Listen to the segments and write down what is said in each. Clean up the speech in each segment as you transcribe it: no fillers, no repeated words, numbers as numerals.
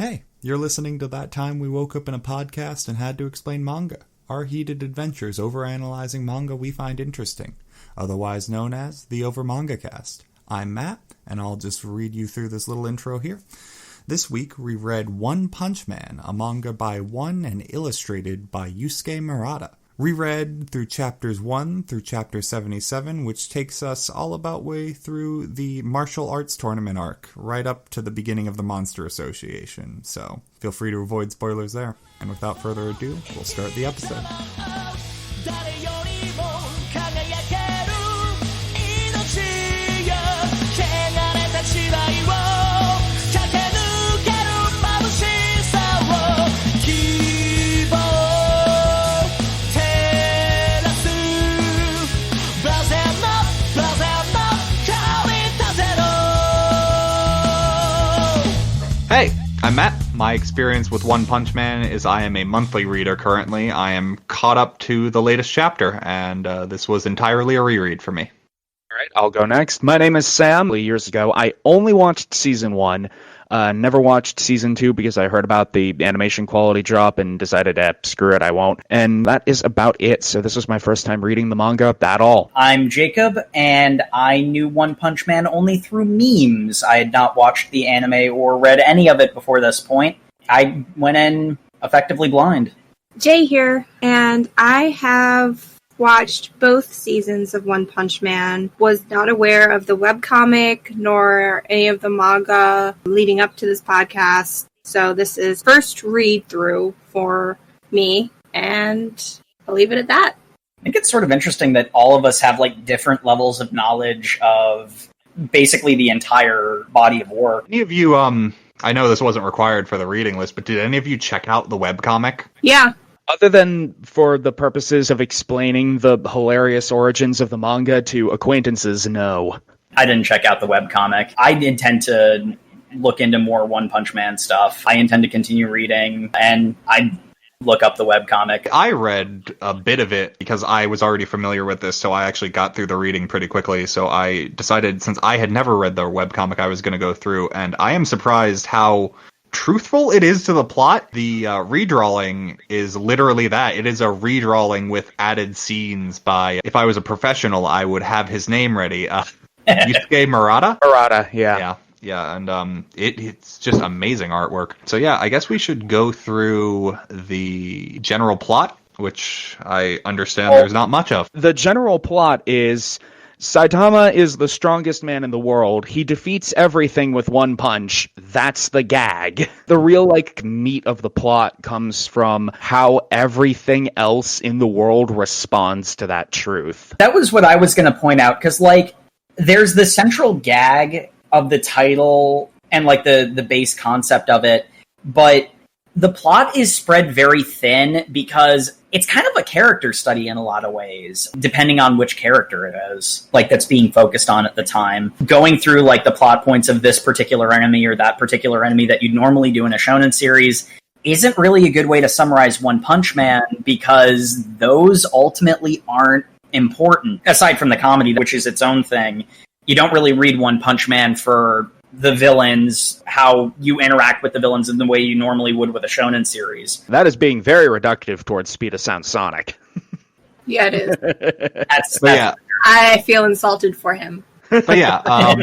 Hey, you're listening to That Time We Woke Up in a Podcast and Had to Explain Manga, our heated adventures overanalyzing manga we find interesting, otherwise known as the OverMangaCast. I'm Matt, and I'll just read you through this little intro here. This week we read One Punch Man, a manga by One and illustrated by Yusuke Murata. We read through chapters 1 through chapter 77, which takes us all about way through the martial arts tournament arc, right up to the beginning of the Monster Association, so feel free to avoid spoilers there. And without further ado, we'll start the episode. Hey, I'm Matt. My experience with One Punch Man is I am a monthly reader currently. I am caught up to the latest chapter, and this was entirely a reread for me. All right, I'll go next. My name is Sam. Years ago, I only watched Season 1. Never watched Season 2 because I heard about the animation quality drop and decided, screw it, I won't. And that is about it. So this was my first time reading the manga at all. I'm Jacob, and I knew One Punch Man only through memes. I had not watched the anime or read any of it before this point. I went in effectively blind. Jay here, and I have watched both seasons of One Punch Man, was not aware of the webcomic nor any of the manga leading up to this podcast. So this is first read through for me, and I'll leave it at that. I think it's sort of interesting that all of us have like different levels of knowledge of basically the entire body of work. Any of you, I know this wasn't required for the reading list, but did any of you check out the webcomic? Yeah. Other than for the purposes of explaining the hilarious origins of the manga to acquaintances, no. I didn't check out the webcomic. I intend to look into more One Punch Man stuff. I intend to continue reading, and I look up the webcomic. I read a bit of it because I was already familiar with this, so I actually got through the reading pretty quickly. So I decided, since I had never read the webcomic, I was going to go through, and I am surprised how truthful it is to the plot. The redrawing is literally that. It is a redrawing with added scenes by, if I was a professional, I would have his name ready. Yusuke Murata? Murata, yeah. Yeah, and it's just amazing artwork. So yeah, I guess we should go through the general plot, which I understand there's not much of. The general plot is Saitama is the strongest man in the world. He defeats everything with one punch. That's the gag. The real, meat of the plot comes from how everything else in the world responds to that truth. That was what I was going to point out, because, there's the central gag of the title and, the base concept of it, but the plot is spread very thin because it's kind of a character study in a lot of ways, depending on which character it is, that's being focused on at the time. Going through, the plot points of this particular enemy or that particular enemy that you'd normally do in a shonen series isn't really a good way to summarize One Punch Man, because those ultimately aren't important. Aside from the comedy, which is its own thing, you don't really read One Punch Man for the villains, how you interact with the villains in the way you normally would with a shonen series. That is being very reductive towards Speed of Sound Sonic. Yeah, it is. That's I feel insulted for him. But yeah,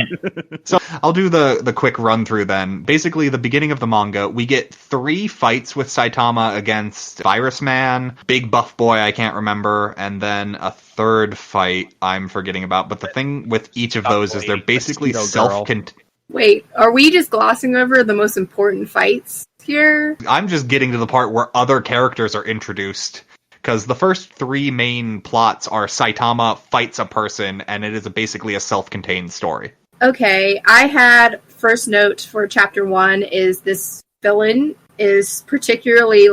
so I'll do the quick run through then. Basically, the beginning of the manga, we get 3 fights with Saitama against Virus Man, Big Buff Boy, I can't remember, and then a third fight I'm forgetting about. But the thing with each of those is they're basically self-contained. Wait, are we just glossing over the most important fights here? I'm just getting to the part where other characters are introduced. Because the first 3 main plots are Saitama fights a person, and it is basically a self-contained story. Okay, I had first note for chapter 1 is this villain is particularly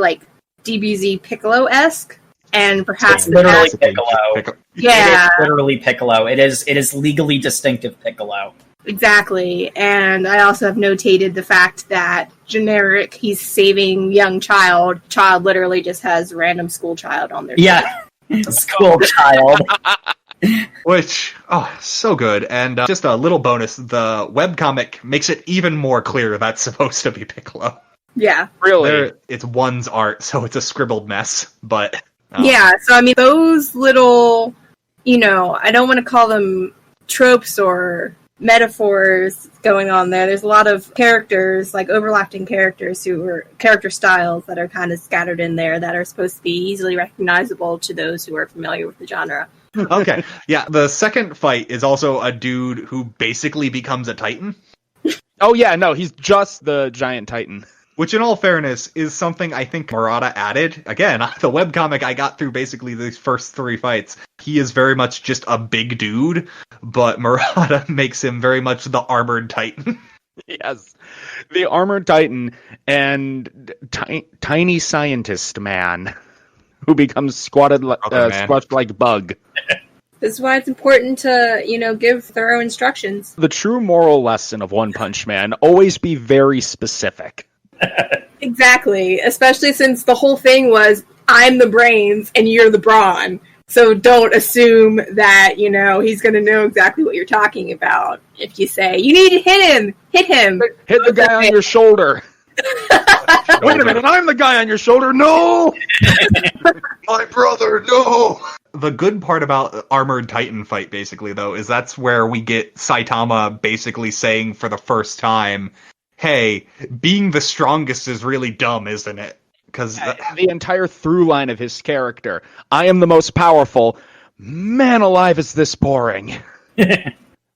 DBZ Piccolo-esque, and perhaps literally Piccolo. Yeah, it is literally Piccolo. It is legally distinctive Piccolo. Exactly, and I also have notated the fact that generic, he's saving young child literally just has random school child on their school child. Which, so good. And just a little bonus, the webcomic makes it even more clear that's supposed to be Piccolo. Yeah. Really? It's one's art, so it's a scribbled mess. But Yeah, so I mean, those little, I don't want to call them tropes or metaphors going on there. There's a lot of characters, like overlapping characters character styles that are kind of scattered in there that are supposed to be easily recognizable to those who are familiar with the genre. Okay, yeah, the second fight is also a dude who basically becomes a Titan. Oh yeah, no, he's just the giant Titan. Which, in all fairness, is something I think Murata added. Again, the webcomic I got through basically these first 3 fights. He is very much just a big dude, but Murata makes him very much the armored Titan. Yes, the armored Titan and tiny scientist man who becomes squashed like bug. This is why it's important to, give thorough instructions. The true moral lesson of One Punch Man, always be very specific. Exactly, especially since the whole thing was, I'm the brains and you're the brawn. So don't assume that, he's going to know exactly what you're talking about. If you say, you need to hit him. Hit the guy on your shoulder. Wait a minute, I'm the guy on your shoulder. No! My brother, no! The good part about Armored Titan fight, basically, though, is that's where we get Saitama basically saying for the first time, hey, being the strongest is really dumb, isn't it? Because the entire through line of his character, I am the most powerful. Man alive, is this boring.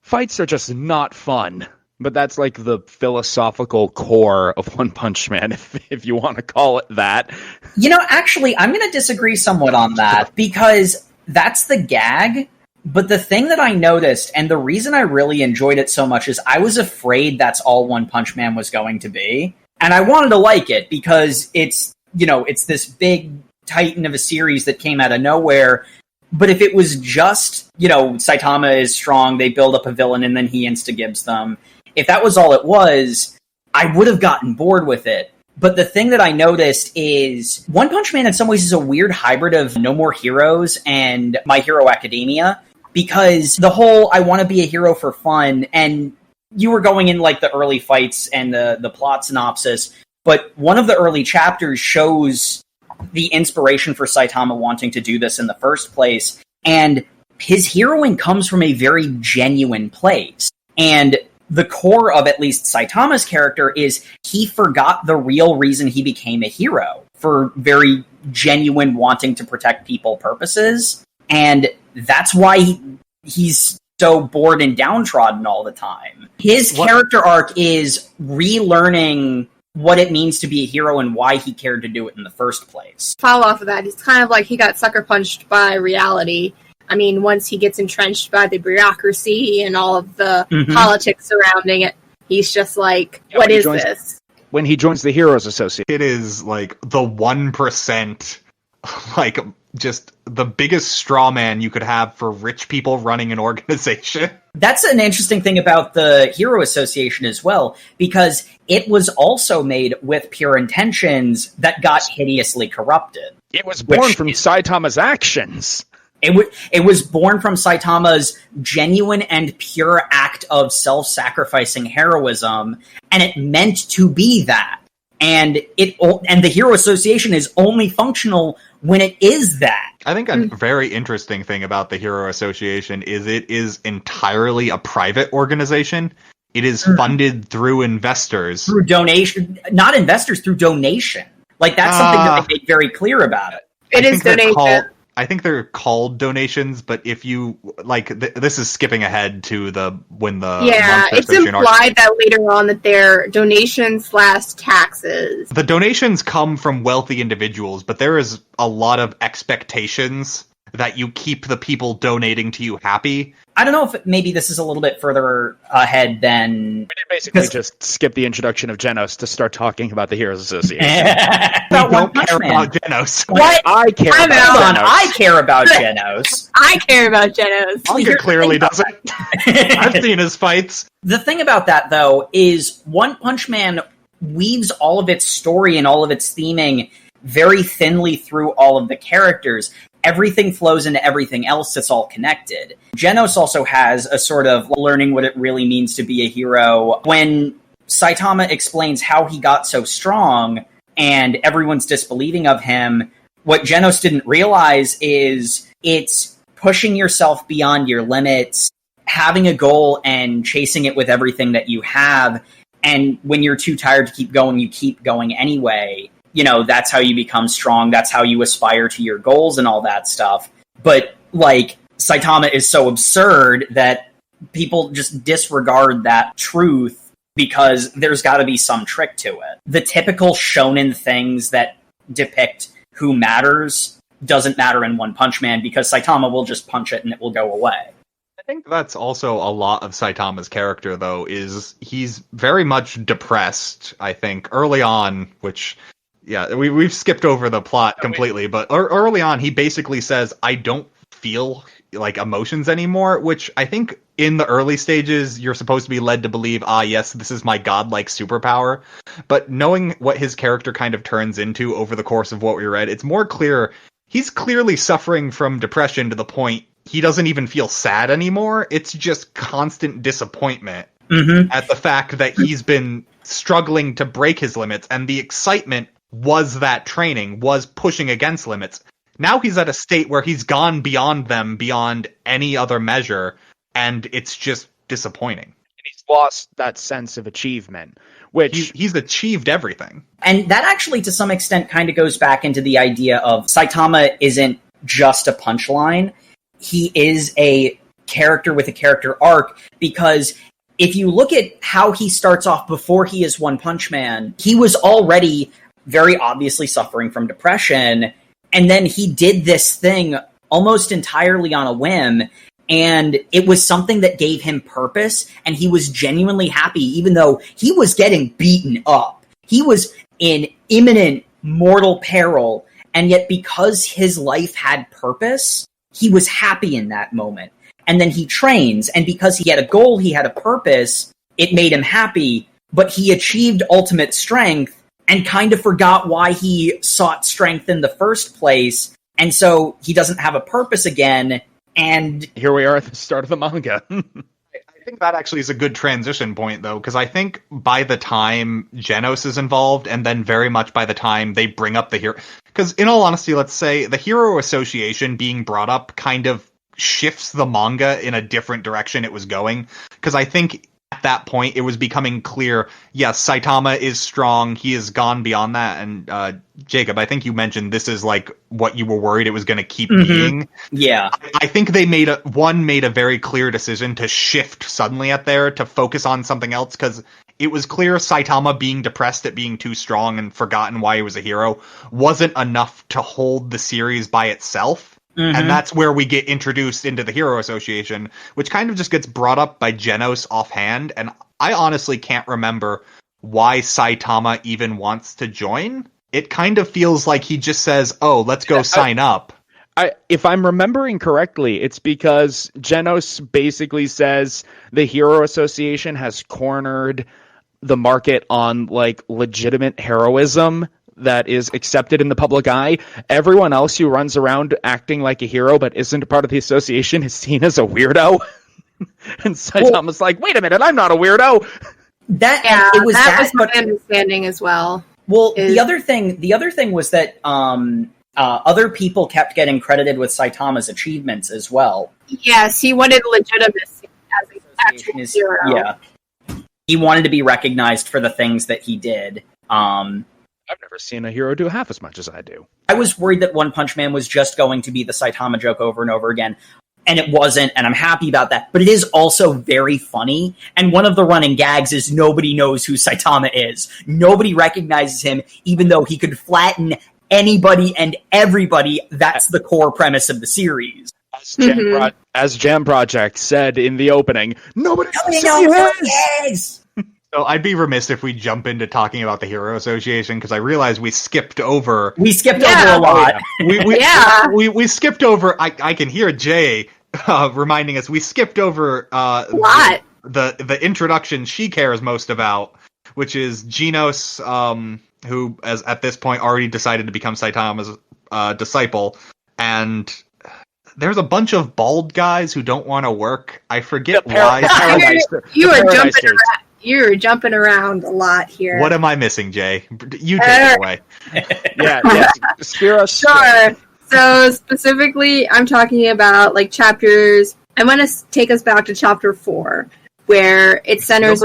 Fights are just not fun. But that's like the philosophical core of One Punch Man, if you want to call it that. Actually, I'm going to disagree somewhat on that, because that's the gag. But the thing that I noticed, and the reason I really enjoyed it so much, is I was afraid that's all One Punch Man was going to be. And I wanted to like it, because it's this big titan of a series that came out of nowhere. But if it was just, Saitama is strong, they build up a villain, and then he insta-gibs them. If that was all it was, I would have gotten bored with it. But the thing that I noticed is One Punch Man in some ways is a weird hybrid of No More Heroes and My Hero Academia, because the whole I want to be a hero for fun, and you were going in like the early fights and the plot synopsis, but one of the early chapters shows the inspiration for Saitama wanting to do this in the first place, and his heroing comes from a very genuine place. And the core of at least Saitama's character is he forgot the real reason he became a hero for very genuine wanting to protect people purposes. And that's why he's so bored and downtrodden all the time. His character arc is relearning what it means to be a hero and why he cared to do it in the first place. Follow off of that, he's kind of like he got sucker punched by reality. I mean, once he gets entrenched by the bureaucracy and all of the politics surrounding it, he's just like, what is this? When he joins the Heroes Association. it is like the 1%, like just the biggest straw man you could have for rich people running an organization. That's an interesting thing about the Hero Association as well, because it was also made with pure intentions that got hideously corrupted. It was born from Saitama's actions. It was born from Saitama's genuine and pure act of self-sacrificing heroism, and it meant to be that. And the Hero Association is only functional when it is that. I think a very interesting thing about the Hero Association is it is entirely a private organization. It is funded through investors. Through donation. Not investors, through donation. Like, that's something that they make very clear about it. It is donation. I think they're called donations, but if you this is skipping ahead to it's implied that later on that they're donations/taxes. The donations come from wealthy individuals, but there is a lot of expectations that you keep the people donating to you happy. I don't know if maybe this is a little bit further ahead than... We did basically just skip the introduction of Genos to start talking about the Heroes Association. We don't care about Genos. What? I care about Genos. I care about Genos. I care about Genos. Manga clearly doesn't. I've seen his fights. The thing about that, though, is One Punch Man weaves all of its story and all of its theming very thinly through all of the characters. Everything flows into everything else. It's all connected. Genos also has a sort of learning what it really means to be a hero. When Saitama explains how he got so strong and everyone's disbelieving of him, what Genos didn't realize is it's pushing yourself beyond your limits, having a goal and chasing it with everything that you have. And when you're too tired to keep going, you keep going anyway. You know, that's how you become strong. That's how you aspire to your goals and all that stuff. But, like, Saitama is so absurd that people just disregard that truth because there's got to be some trick to it. The typical shonen things that depict who matters doesn't matter in One Punch Man because Saitama will just punch it and it will go away. I think that's also a lot of Saitama's character, though, is he's very much depressed, I think, early on, which, yeah, we've skipped over the plot completely, but early on, he basically says, I don't feel like emotions anymore, which I think in the early stages, you're supposed to be led to believe, yes, this is my godlike superpower. But knowing what his character kind of turns into over the course of what we read, it's more clear he's clearly suffering from depression to the point he doesn't even feel sad anymore. It's just constant disappointment at the fact that he's been struggling to break his limits, and the excitement was that training, was pushing against limits. Now he's at a state where he's gone beyond them, beyond any other measure, and it's just disappointing. And he's lost that sense of achievement, which he's achieved everything. And that actually, to some extent, kind of goes back into the idea of Saitama isn't just a punchline. He is a character with a character arc, because if you look at how he starts off before he is One Punch Man, he was already very obviously suffering from depression, and then he did this thing almost entirely on a whim, and it was something that gave him purpose, and he was genuinely happy, even though he was getting beaten up. He was in imminent mortal peril, and yet because his life had purpose, he was happy in that moment. And then he trains, and because he had a goal, he had a purpose, it made him happy, but he achieved ultimate strength and kind of forgot why he sought strength in the first place, and so he doesn't have a purpose again, and here we are at the start of the manga. I think that actually is a good transition point, though, because I think by the time Genos is involved, and then very much by the time they bring up the hero... Because in all honesty, let's say the Hero Association being brought up kind of shifts the manga in a different direction it was going. Because I think at that point it was becoming clear, yes, Saitama is strong, he has gone beyond that, and Jacob, I think you mentioned this is like what you were worried it was going to keep being. Yeah. I think they made a very clear decision to shift suddenly at there to focus on something else, because it was clear Saitama being depressed at being too strong and forgotten why he was a hero wasn't enough to hold the series by itself. And that's where we get introduced into the Hero Association, which kind of just gets brought up by Genos offhand. And I honestly can't remember why Saitama even wants to join. It kind of feels like he just says, oh, let's go sign up. If I'm remembering correctly, it's because Genos basically says the Hero Association has cornered the market on like legitimate heroism that is accepted in the public eye. Everyone else who runs around acting like a hero but isn't a part of the association is seen as a weirdo. And Saitama's like, wait a minute, I'm not a weirdo. That was my understanding as well. Well, the other thing was that other people kept getting credited with Saitama's achievements as well. Yes, he wanted legitimacy as an actual hero. Yeah. He wanted to be recognized for the things that he did. I've never seen a hero do half as much as I do. I was worried that One Punch Man was just going to be the Saitama joke over and over again, and it wasn't, and I'm happy about that. But it is also very funny, and one of the running gags is nobody knows who Saitama is. Nobody recognizes him, even though he could flatten anybody and everybody. That's the core premise of the series. As Jam Project said in the opening, nobody knows who he is! So I'd be remiss if we jump into talking about the Hero Association, because I realize we skipped over... over a lot. We skipped over... I can hear Jay reminding us, we skipped over a lot. The introduction she cares most about, which is Genos, who has at this point already decided to become Saitama's disciple, and there's a bunch of bald guys who don't want to work. I forget why. You are jumping around. You're jumping around a lot here. What am I missing, Jay? You take it away. Yeah. Steer us. Sure. So specifically, I'm talking about like chapters. I want to take us back to chapter 4, where it centers.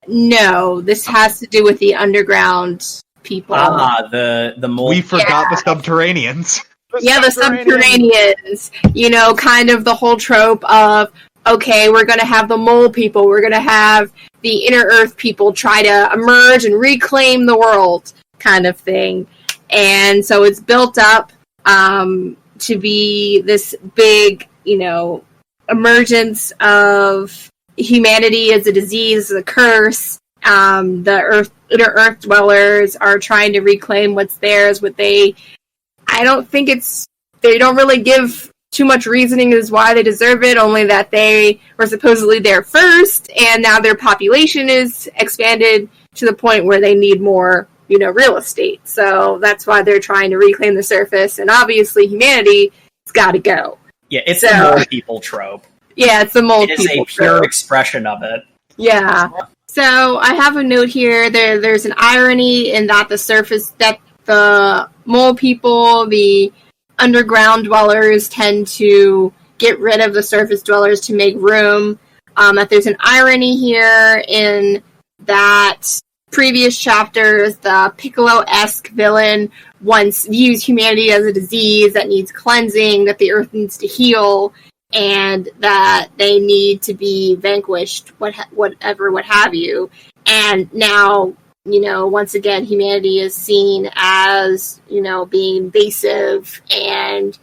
No, this has to do with the underground people. The mole. We forgot the subterraneans. The subterraneans. You know, kind of the whole trope of, okay, we're going to have the mole people, we're going to have the inner earth people try to emerge and reclaim the world, kind of thing. And so it's built up to be this big, emergence of humanity as a disease, as a curse. The inner earth dwellers are trying to reclaim what's theirs, they don't really give too much reasoning as why they deserve it, only that they were supposedly there first, and now their population is expanded to the point where they need more, real estate. So that's why they're trying to reclaim the surface, and obviously humanity has got to go. Yeah, it's the mole people trope. Yeah, it's the mole people trope. It is a pure expression of it. Yeah. So I have a note here. There's an irony in that the mole people, the underground dwellers, tend to get rid of the surface dwellers to make room. That there's an irony here in that previous chapters, the Piccolo-esque villain once views humanity as a disease that needs cleansing, that the earth needs to heal, and that they need to be vanquished, what have you. And now, once again, humanity is seen as, being invasive and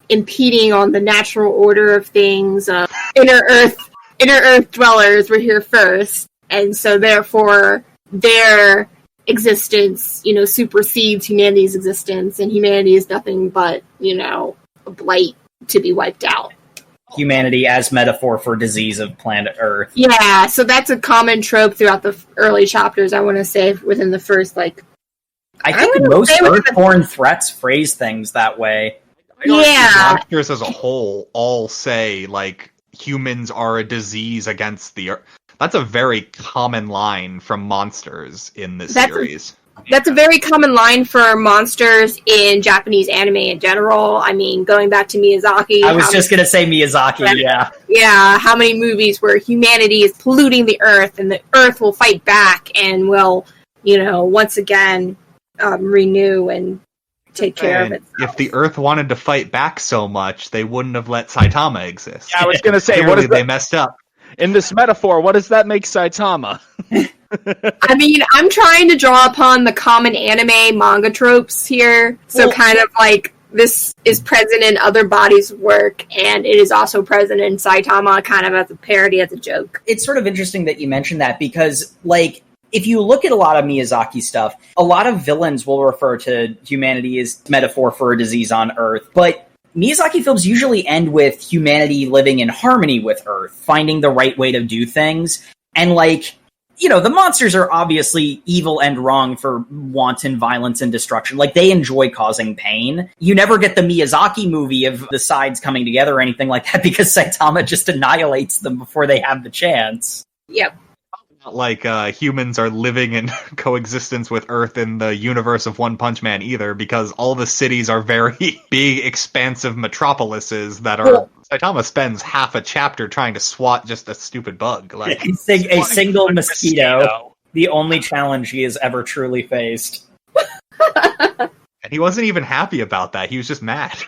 impeding on the natural order of things. Inner Earth dwellers were here first, and so therefore their existence, supersedes humanity's existence, and humanity is nothing but, a blight to be wiped out. Humanity as metaphor for disease of planet Earth. Yeah, so that's a common trope throughout the early chapters, I want to say, within the first, I think most Earthborn threats phrase things that way. Monsters as a whole all say, humans are a disease against the Earth. That's a very common line from monsters in this series. That's a very common line for monsters in Japanese anime in general. I mean, going back to Miyazaki. I was just going to say Miyazaki, yeah. Yeah, how many movies where humanity is polluting the earth and the earth will fight back and will, once again renew and take care of it. If the earth wanted to fight back so much, they wouldn't have let Saitama exist. Yeah, I was going to say, what is they messed up? In this metaphor, what does that make Saitama? I mean, I'm trying to draw upon the common anime manga tropes here. So this is present in other bodies of work, and it is also present in Saitama kind of as a parody, as a joke. It's sort of interesting that you mentioned that because, if you look at a lot of Miyazaki stuff, a lot of villains will refer to humanity as metaphor for a disease on Earth. But Miyazaki films usually end with humanity living in harmony with Earth, finding the right way to do things. And, the monsters are obviously evil and wrong for wanton violence and destruction. They enjoy causing pain. You never get the Miyazaki movie of the sides coming together or anything like that because Saitama just annihilates them before they have the chance. Yep. Not humans are living in coexistence with Earth in the universe of One Punch Man either, because all the cities are very big, expansive metropolises that are... Saitama spends half a chapter trying to swat just a stupid bug. A single mosquito. The only challenge he has ever truly faced. And he wasn't even happy about that. He was just mad.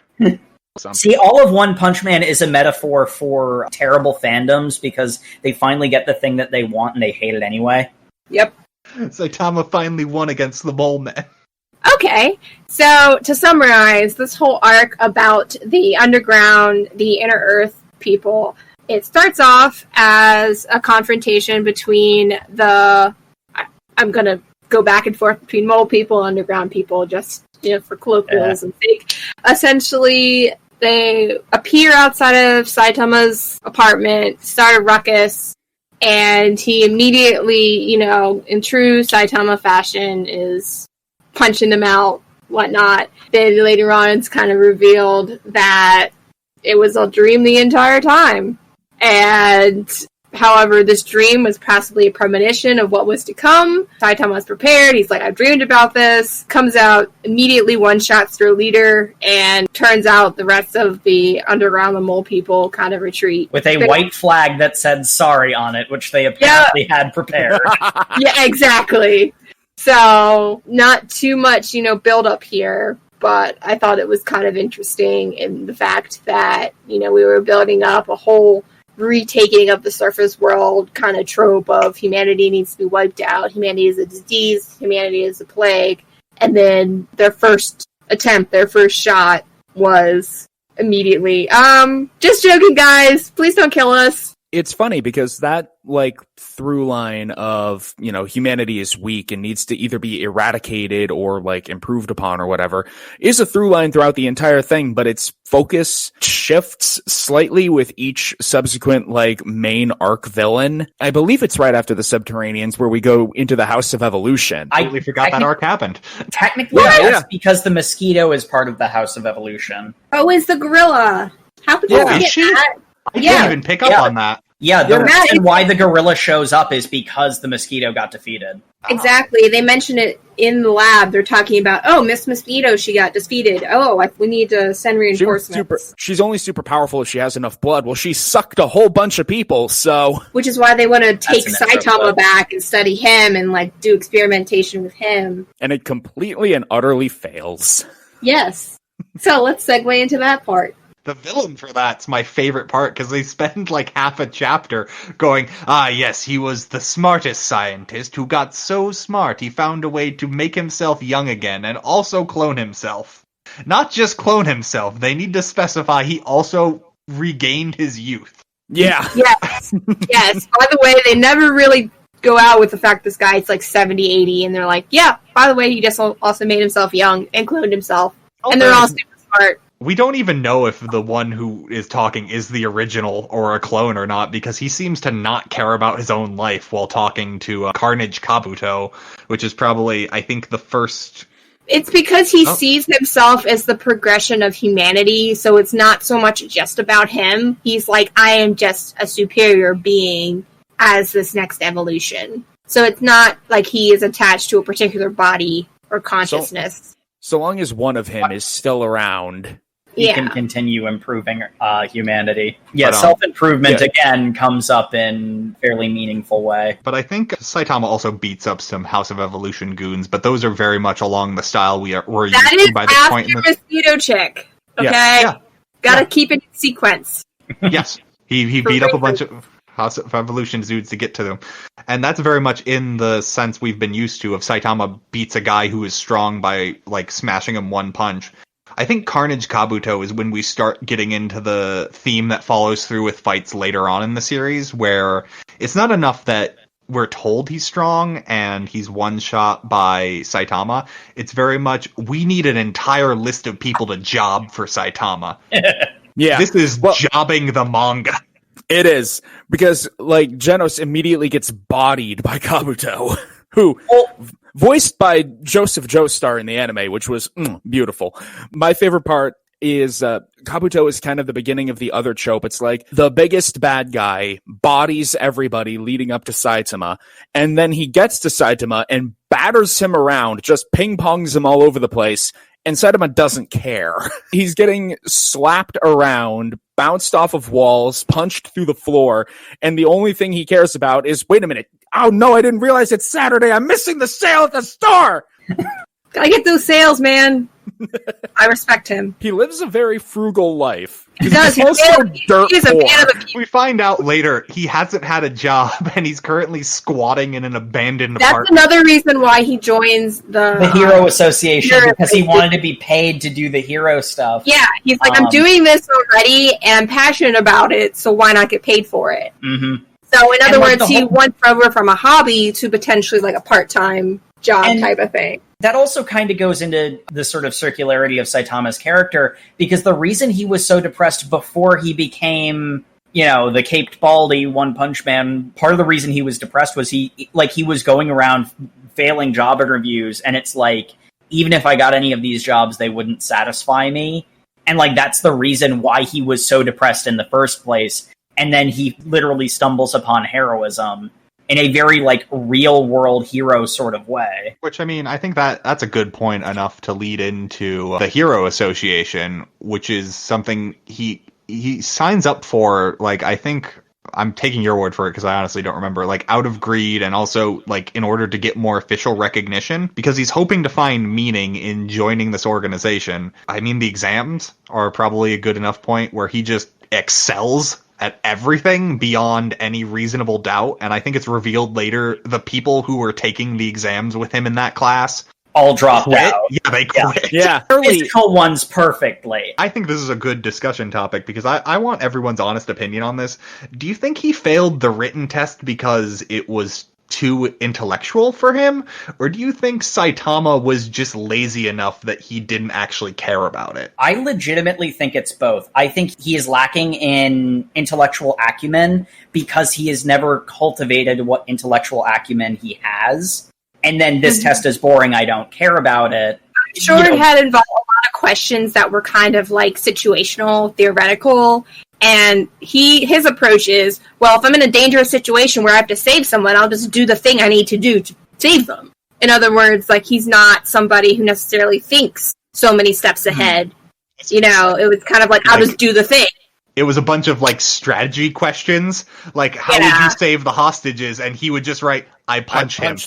See, all of One Punch Man is a metaphor for terrible fandoms because they finally get the thing that they want and they hate it anyway. Yep. Saitama finally won against the Mole Man. Okay, so to summarize this whole arc about the underground, the inner earth people, it starts off as a confrontation between I'm going to go back and forth between mole people and underground people, just for colloquialism's sake. Essentially, they appear outside of Saitama's apartment, start a ruckus, and he immediately, in true Saitama fashion, is punching them out, whatnot. Then later on, it's kind of revealed that it was a dream the entire time. And However, this dream was possibly a premonition of what was to come. Saitama was prepared. He's like, I've dreamed about this. Comes out, immediately one-shots their leader, and turns out the rest of the underground, the mole people, kind of retreat. With a white flag that said sorry on it, which they apparently had prepared. Yeah, exactly. So, not too much, build up here. But I thought it was kind of interesting in the fact that, we were building up a whole retaking of the surface world kind of trope of humanity needs to be wiped out, humanity is a disease, humanity is a plague, and then their first attempt, their first shot was immediately, just joking, guys, please don't kill us. It's funny because that through line of, humanity is weak and needs to either be eradicated or improved upon or whatever is a through line throughout the entire thing, but its focus shifts slightly with each subsequent main arc villain. I believe it's right after the Subterraneans where we go into the House of Evolution. I totally forgot that arc happened. Technically, yes, because the mosquito is part of the House of Evolution. Oh, it's the gorilla. How could you forget that? I didn't even pick up on that. Yeah, the reason why the gorilla shows up is because the mosquito got defeated. Exactly. They mention it in the lab. They're talking about, Miss Mosquito, she got defeated. We need to send reinforcements. She's only super powerful if she has enough blood. Well, she sucked a whole bunch of people, so... Which is why they want to take Saitama back and study him and, do experimentation with him. And it completely and utterly fails. Yes. So let's segue into that part. The villain for that's my favorite part, because they spend half a chapter going, yes, he was the smartest scientist who got so smart he found a way to make himself young again and also clone himself. Not just clone himself, they need to specify he also regained his youth. Yeah. Yes. Yes. By the way, they never really go out with the fact this guy's 70, 80, and they're like, yeah, by the way, he just also made himself young and cloned himself. And they're all super smart. We don't even know if the one who is talking is the original or a clone or not, because he seems to not care about his own life while talking to Carnage Kabuto, which is probably, I think, the first... It's because he sees himself as the progression of humanity, so it's not so much just about him. He's like, I am just a superior being as this next evolution. So it's not like he is attached to a particular body or consciousness. So long as one of him is still around... He can continue improving humanity. Yeah, self-improvement, again, comes up in a fairly meaningful way. But I think Saitama also beats up some House of Evolution goons, but those are very much along the style we're used to by this point. That is after Mosquito Chick, okay? Yeah. Gotta keep it in sequence. Yes, he beat up a bunch of House of Evolution dudes to get to them. And that's very much in the sense we've been used to of Saitama beats a guy who is strong by, smashing him one punch. I think Carnage Kabuto is when we start getting into the theme that follows through with fights later on in the series, where it's not enough that we're told he's strong and he's one shot by Saitama. It's very much, we need an entire list of people to job for Saitama. Yeah. This is jobbing the manga. It is, because, Genos immediately gets bodied by Kabuto, who... voiced by Joseph Joestar in the anime, which was beautiful. My favorite part is Kabuto is kind of the beginning of the other trope. It's the biggest bad guy bodies everybody leading up to Saitama, and then he gets to Saitama and batters him around, just ping-pongs him all over the place, and Saitama doesn't care. He's getting slapped around, bounced off of walls, punched through the floor, and the only thing he cares about is, wait a minute, oh no, I didn't realize it's Saturday, I'm missing the sale at the store! Gotta get those sales, man. I respect him. He lives a very frugal life. He does. He's also dirt poor. We find out later he hasn't had a job and he's currently squatting in an abandoned That's apartment. Another reason why he joins the Hero Association, because he wanted to be paid to do the hero stuff. Yeah, he's like, I'm doing this already and I'm passionate about it, so why not get paid for it? Mm-hmm. So in other words, he went over from a hobby to potentially a part-time job type of thing. That also kind of goes into the sort of circularity of Saitama's character, because the reason he was so depressed before he became, the caped baldy One Punch Man, part of the reason he was depressed was he was going around failing job interviews, and it's even if I got any of these jobs, they wouldn't satisfy me. And that's the reason why he was so depressed in the first place. and then he literally stumbles upon heroism in a very, like, real-world hero sort of way. Which, I mean, I think that's a good point enough to lead into the Hero Association, which is something he signs up for, like, I think, I'm taking your word for it because I honestly don't remember, like, out of greed and also, like, in order to get more official recognition, because he's hoping to find meaning in joining this organization. I mean, the exams are probably a good enough point where he just excels at everything beyond any reasonable doubt, and I think it's revealed later the people who were taking the exams with him in that class all dropped out. Yeah, they quit. Yeah. Physical ones perfectly. I think this is a good discussion topic because I want everyone's honest opinion on this. Do you think he failed the written test because it was too intellectual for him? Or do you think Saitama was just lazy enough that he didn't actually care about it? I legitimately think it's both. I think he is lacking in intellectual acumen because he has never cultivated what intellectual acumen he has. And then this test is boring, I don't care about it. I'm sure it had involved a lot of questions that were kind of like situational, theoretical, and his approach is, well, if I'm in a dangerous situation where I have to save someone, I'll just do the thing I need to do to save them. In other words, like, he's not somebody who necessarily thinks so many steps ahead. You know, it was kind of like, I'll just do the thing. It was a bunch of, like, strategy questions, like, how would you save the hostages? And he would just write, I'd punch him.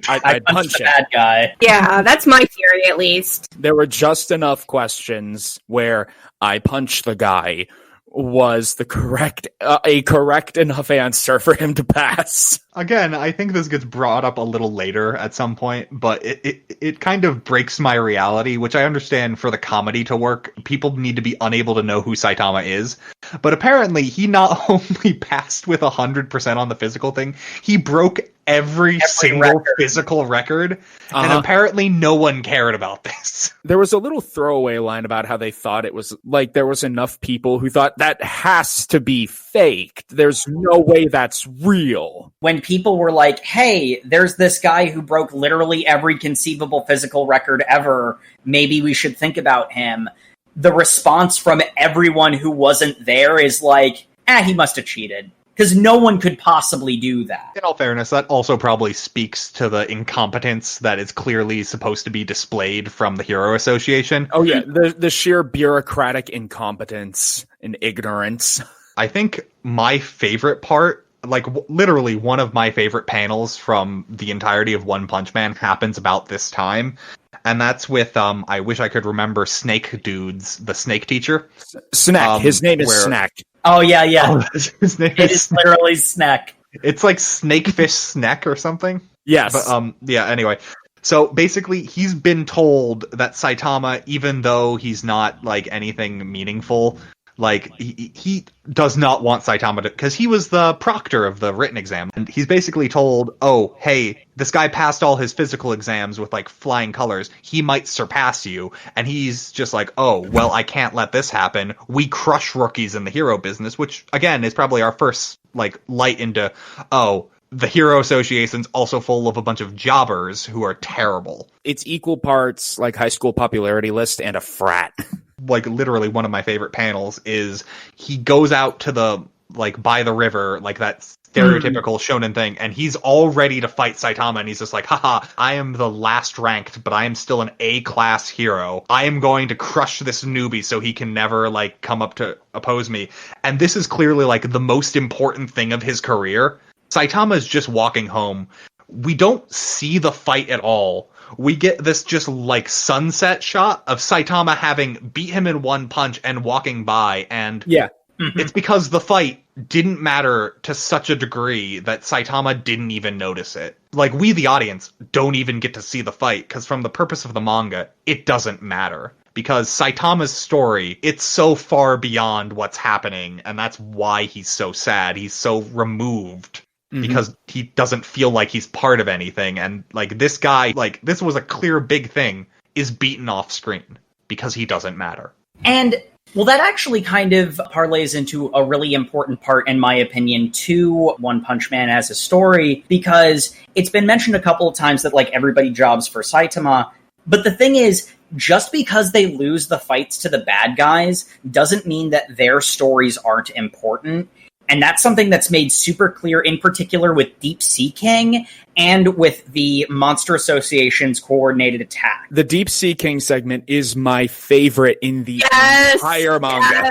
I'd punch the bad guy. Yeah, that's my theory, at least. There were just enough questions where I punch the guy was the correct enough answer for him to pass. Again, I think this gets brought up a little later at some point, but it kind of breaks my reality, which I understand for the comedy to work. People need to be unable to know who Saitama is. But apparently, he not only passed with 100% on the physical thing, he broke every single record. Physical record, and apparently no one cared about this. There was a little throwaway line about how they thought it was, like, there was enough people who thought that has to be faked. There's no way that's real. When people were like, hey, there's this guy who broke literally every conceivable physical record ever, maybe we should think about him. The response from everyone who wasn't there is like, he must have cheated. Because no one could possibly do that. In all fairness, that also probably speaks to the incompetence that is clearly supposed to be displayed from the Hero Association. Oh yeah, the sheer bureaucratic incompetence and ignorance. I think my favorite part, like literally one of my favorite panels from the entirety of One Punch Man happens about this time. And that's with, I wish I could remember Snake Dudes, the snake teacher. Snack. His name is Snack. Oh, yeah. Oh, his name is literally Snack. It's like Snakefish Snack or something. Yes. But, yeah, anyway. So basically, he's been told that Saitama, even though he's not, like, anything meaningful, like, he does not want Saitama to... Because he was the proctor of the written exam. And he's basically told, oh, hey, this guy passed all his physical exams with, like, flying colors. He might surpass you. And he's just like, oh, well, I can't let this happen. We crush rookies in the hero business, which, again, is probably our first, like, light into, oh, the Hero Association's also full of a bunch of jobbers who are terrible. It's equal parts, like, high school popularity list and a frat. Like, literally one of my favorite panels is he goes out to the, like, by the river, like that stereotypical shonen thing, and he's all ready to fight Saitama, and he's just like, haha, I am the last ranked, but I am still an A-class hero. I am going to crush this newbie so he can never, like, come up to oppose me. And this is clearly, like, the most important thing of his career. Saitama is just walking home. We don't see the fight at all. We get this just, like, sunset shot of Saitama having beat him in one punch and walking by, and it's because the fight didn't matter to such a degree that Saitama didn't even notice it. Like, we, the audience, don't even get to see the fight, because from the purpose of the manga, it doesn't matter. Because Saitama's story, it's so far beyond what's happening, and that's why he's so sad. He's so removed. Because he doesn't feel like he's part of anything, and, like, this guy, like, this was a clear big thing, is beaten off screen, because he doesn't matter. And, well, that actually kind of parlays into a really important part, in my opinion, to One Punch Man as a story, because it's been mentioned a couple of times that, like, everybody jobs for Saitama, but the thing is, just because they lose the fights to the bad guys, doesn't mean that their stories aren't important. And that's something that's made super clear, in particular with Deep Sea King and with the Monster Association's coordinated attack. The Deep Sea King segment is my favorite in the entire manga.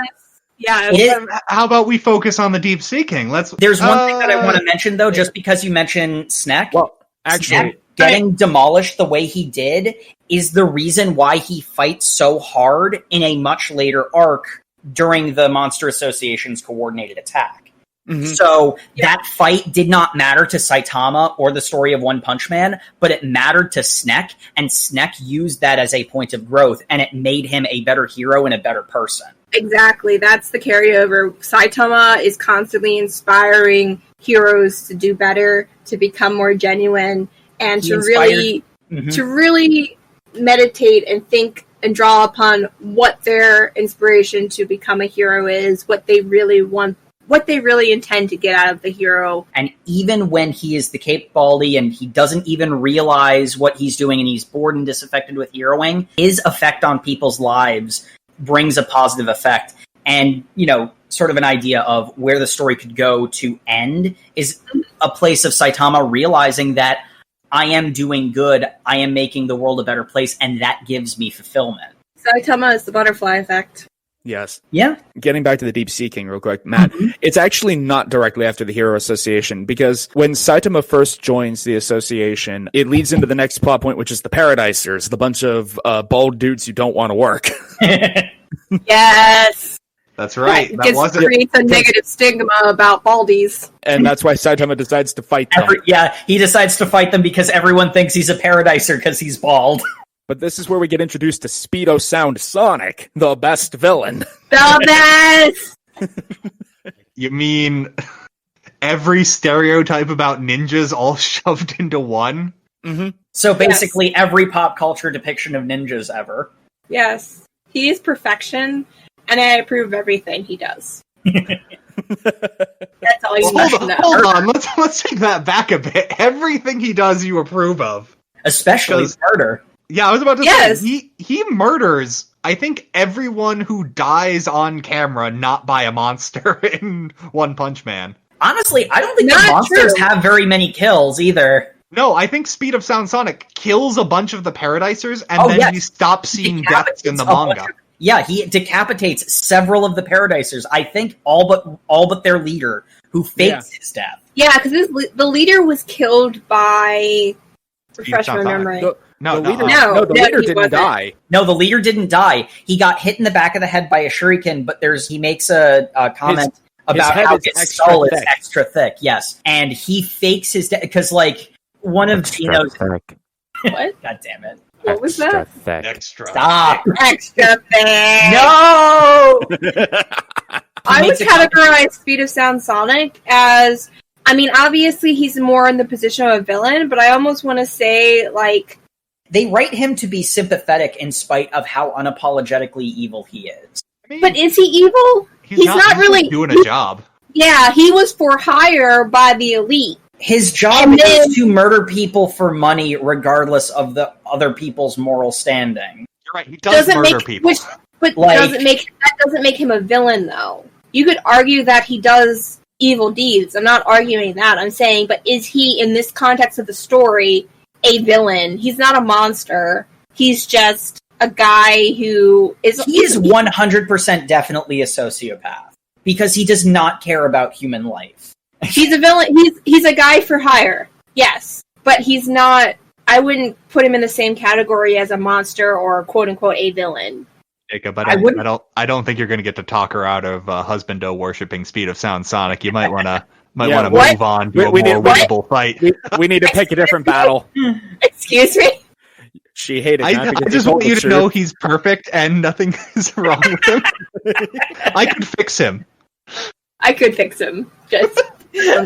Yeah. How about we focus on the Deep Sea King? There's one thing that I want to mention, though, just because you mentioned Sneck. Well, actually, Sneck getting demolished the way he did is the reason why he fights so hard in a much later arc during the Monster Association's coordinated attack. Mm-hmm. So that fight did not matter to Saitama or the story of One Punch Man, but it mattered to Sneck, and Sneck used that as a point of growth, and it made him a better hero and a better person. Exactly. That's the carryover. Saitama is constantly inspiring heroes to do better, to become more genuine, and to really meditate and think and draw upon what their inspiration to become a hero is, what they really want, what they really intend to get out of the hero. And even when he is the Cape Baldy and he doesn't even realize what he's doing and he's bored and disaffected with heroing, his effect on people's lives brings a positive effect. And, sort of an idea of where the story could go to end is a place of Saitama realizing that I am doing good, I am making the world a better place, and that gives me fulfillment. Saitama is the butterfly effect. Yes. Yeah. Getting back to the Deep Sea King real quick, Matt, it's actually not directly after the Hero Association, because when Saitama first joins the association, it leads into the next plot point, which is the Paradisers, the bunch of bald dudes who don't want to work. Yes! That's right. It creates a negative stigma about baldies. And that's why Saitama decides to fight them. He decides to fight them because everyone thinks he's a Paradiser because he's bald. But this is where we get introduced to Speedo Sound Sonic, the best villain. The best! You mean every stereotype about ninjas all shoved into one? Mm-hmm. So basically every pop culture depiction of ninjas ever. Yes. He is perfection, and I approve of everything he does. That's all you need to know. Hold on, let's take that back a bit. Everything he does you approve of. Especially murder. Yeah, I was about to say, he murders, I think, everyone who dies on camera, not by a monster in One Punch Man. Honestly, I don't think the monsters have very many kills either. No, I think Speed of Sound Sonic kills a bunch of the Paradisers, and then you stop seeing deaths in the manga. Yeah, he decapitates several of the Paradisers. I think all but their leader, who fakes his death. Yeah, because the leader was killed by... Refresh my memory. The leader didn't die. No, the leader didn't die. He got hit in the back of the head by a shuriken, but he makes a comment about how his skull is extra thick. Yes, and he fakes his death because, one of Gino's... What? God damn it. What was that? Thick. Extra. Stop. Extra thick. No! I would categorize Speed of Sound Sonic as... I mean, obviously he's more in the position of a villain, but I almost want to say, they write him to be sympathetic in spite of how unapologetically evil he is. But is he evil? He's not really doing a job. Yeah, he was for hire by the elite. His job is to murder people for money, regardless of the other people's moral standing. You're right. He doesn't murder people. But that doesn't make him a villain, though. You could argue that he does evil deeds. I'm not arguing that. I'm saying, but is he, in this context of the story, a villain? He's not a monster. He's just a guy who is... He is 100% definitely a sociopath. Because he does not care about human life. He's a villain. He's a guy for hire. Yes. But he's not... I wouldn't put him in the same category as a monster or quote-unquote a villain. Jacob, I don't think you're going to get to talk her out of husbando worshipping Speed of Sound Sonic. You might want to move on to a more winnable fight. We need to pick a different battle. Excuse me? She hated I just want you to know he's perfect and nothing is wrong with him. I could fix him. Just here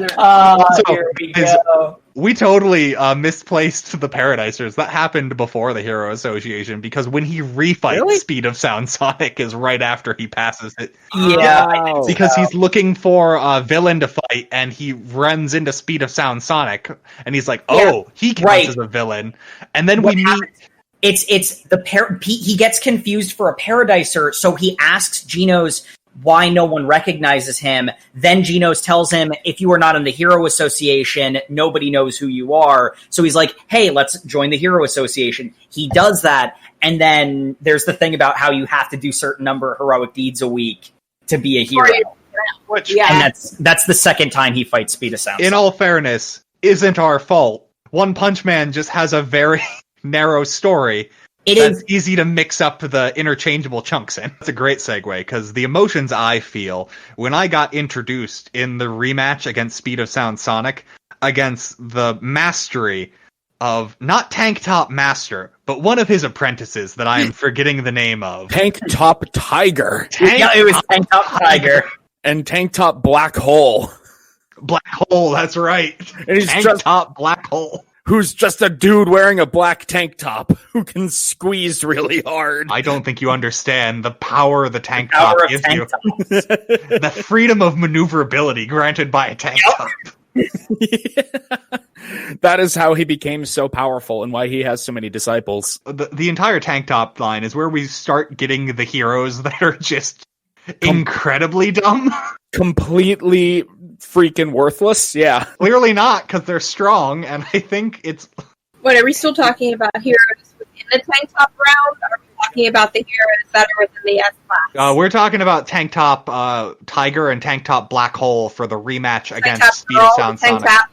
we go. We totally misplaced the Paradisers. That happened before the Hero Association, because when he refights Speed of Sound Sonic is right after he passes it. Yeah. Because he's looking for a villain to fight, and he runs into Speed of Sound Sonic, and he's like, he counts as a villain. And then we meet... He gets confused for a Paradiser, so he asks Geno's why no one recognizes him. Then Genos tells him, if you are not in the Hero Association, nobody knows who you are. So he's like, hey, let's join the Hero Association. He does that. And then there's the thing about how you have to do certain number of heroic deeds a week to be a hero. Which, And that's the second time he fights Speed of Sound. in all fairness, isn't our fault. One Punch Man just has a very narrow story. That's easy to mix up the interchangeable chunks in. That's a great segue, because the emotions I feel when I got introduced in the rematch against Speed of Sound Sonic, against the mastery of, not Tank Top Master, but one of his apprentices that I am forgetting the name of. Tank Top Tiger. It was Tank Top Tiger. And Tank Top Black Hole. Black Hole, that's right. And he's Tank Top Black Hole. Who's just a dude wearing a black tank top who can squeeze really hard. I don't think you understand the power the tank top gives you. The freedom of maneuverability granted by a tank top. That is how he became so powerful and why he has so many disciples. The entire tank top line is where we start getting the heroes that are just incredibly dumb. Completely freaking worthless, yeah. Clearly not, because they're strong, and I think it's... What, are we still talking about heroes within the tank top round, or are we talking about the heroes that are within the S class? We're talking about Tank Top Tiger and Tank Top Black Hole for the rematch Tank against Top Speed of Sound Tank Sonic. Top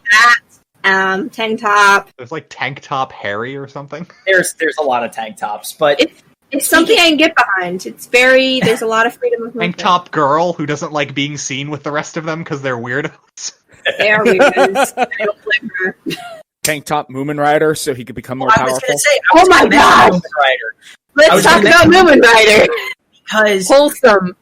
Bat, Tank Top. There's like Tank Top Harry or something. There's a lot of tank tops, but... It's something I can get behind. There's a lot of freedom of movement. Tank Top Girl, who doesn't like being seen with the rest of them because they're weirdos. They are weirdos. I don't blame her. Tank Top Moomin Rider, so he could become more I was powerful. going to say, Oh my god! Let's talk about Moomin Rider. Because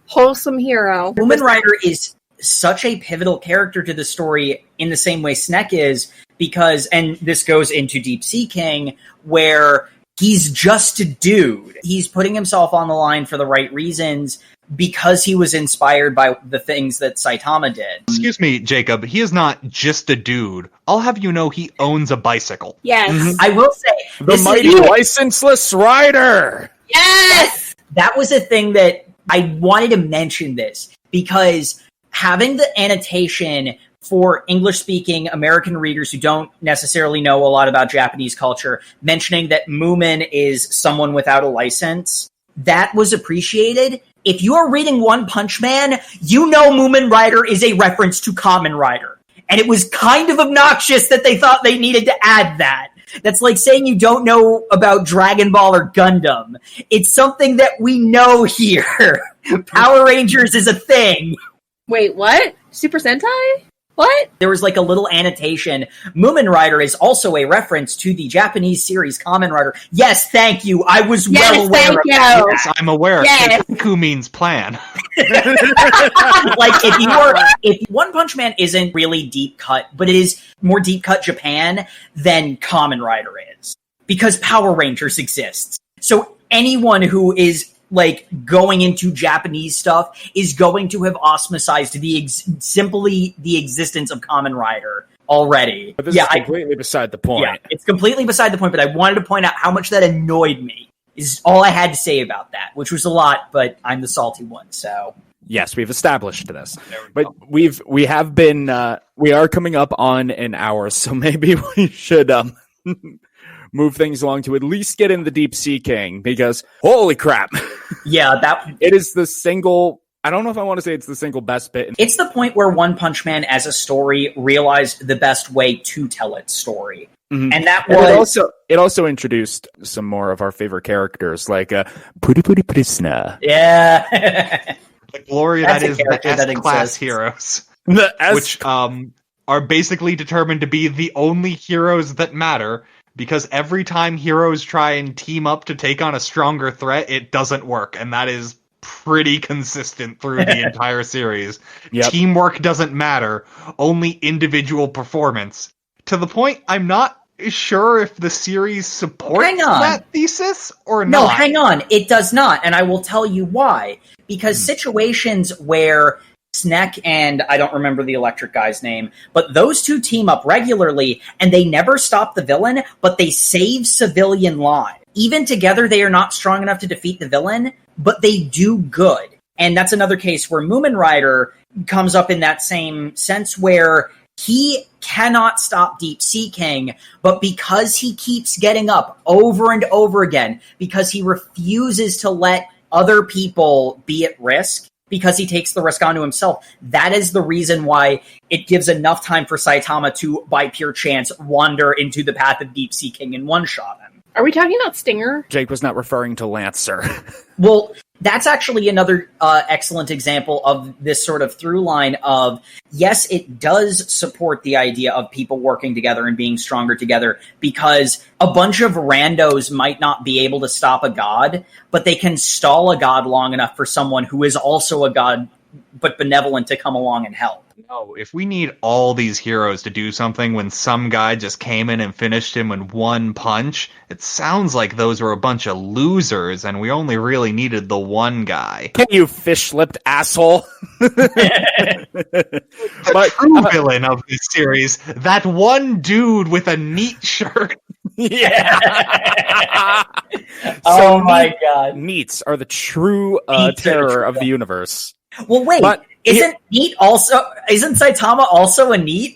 wholesome hero. Moomin Rider is such a pivotal character to the story in the same way Snek is, because, and this goes into Deep Sea King, where he's just a dude. He's putting himself on the line for the right reasons because he was inspired by the things that Saitama did. Excuse me, Jacob. He is not just a dude. I'll have you know he owns a bicycle. Yes. I will say... The mighty licenseless rider! Yes! That was a thing that I wanted to mention this, because having the annotation for English-speaking American readers who don't necessarily know a lot about Japanese culture, mentioning that Moomin is someone without a license, that was appreciated. If you are reading One Punch Man, you know Moomin Rider is a reference to Kamen Rider. And it was kind of obnoxious that they thought they needed to add that. That's like saying you don't know about Dragon Ball or Gundam. It's something that we know here. Power Rangers is a thing. Wait, what? Super Sentai? What? There was like a little annotation. Moomin Rider is also a reference to the Japanese series Kamen Rider. Yes, thank you. I was well aware of that. Yes, I'm aware. Yes. Kaku means plan. Like, if One Punch Man isn't really deep cut, but it is more deep cut Japan than Kamen Rider is. Because Power Rangers exists. So anyone who is like going into Japanese stuff is going to have ostracized simply the existence of Kamen Rider already. But this is completely beside the point. Yeah, it's completely beside the point, but I wanted to point out how much that annoyed me. Is all I had to say about that, which was a lot, but I'm the salty one, so... Yes, we've established this. But we are coming up on an hour, so maybe we should move things along to at least get in the Deep Sea King, because holy crap. Yeah, it is the single, I don't know if I want to say it's the single best bit. It's the point where One Punch Man as a story realized the best way to tell its story. Mm-hmm. And that was... It also introduced some more of our favorite characters, like Puri Puri Prisna. Yeah. The glory that is the S-class heroes. Which are basically determined to be the only heroes that matter, because every time heroes try and team up to take on a stronger threat, it doesn't work, and that is pretty consistent through the entire series. Yep. Teamwork doesn't matter, only individual performance. To the point, I'm not sure if the series supports that thesis or not. No, hang on. It does not, and I will tell you why. Because situations where Snek and, I don't remember the electric guy's name, but those two team up regularly, and they never stop the villain, but they save civilian lives. Even together, they are not strong enough to defeat the villain, but they do good. And that's another case where Moomin Rider comes up in that same sense where he cannot stop Deep Sea King, but because he keeps getting up over and over again, because he refuses to let other people be at risk, because he takes the risk onto himself, that is the reason why it gives enough time for Saitama to, by pure chance, wander into the path of Deep Sea King and one-shot him. Are we talking about Stinger? Jake was not referring to Lancer. Well, that's actually another excellent example of this sort of through line of, yes, it does support the idea of people working together and being stronger together, because a bunch of randos might not be able to stop a god, but they can stall a god long enough for someone who is also a god but benevolent to come along and help. No, if we need all these heroes to do something when some guy just came in and finished him in one punch, it sounds like those were a bunch of losers and we only really needed the one guy. Can you fish-lipped asshole? The true villain of this series, that one dude with a neat shirt. Yeah. Oh my god. Neats are the true terror of the universe. Well, wait, But isn't Saitama also a NEET?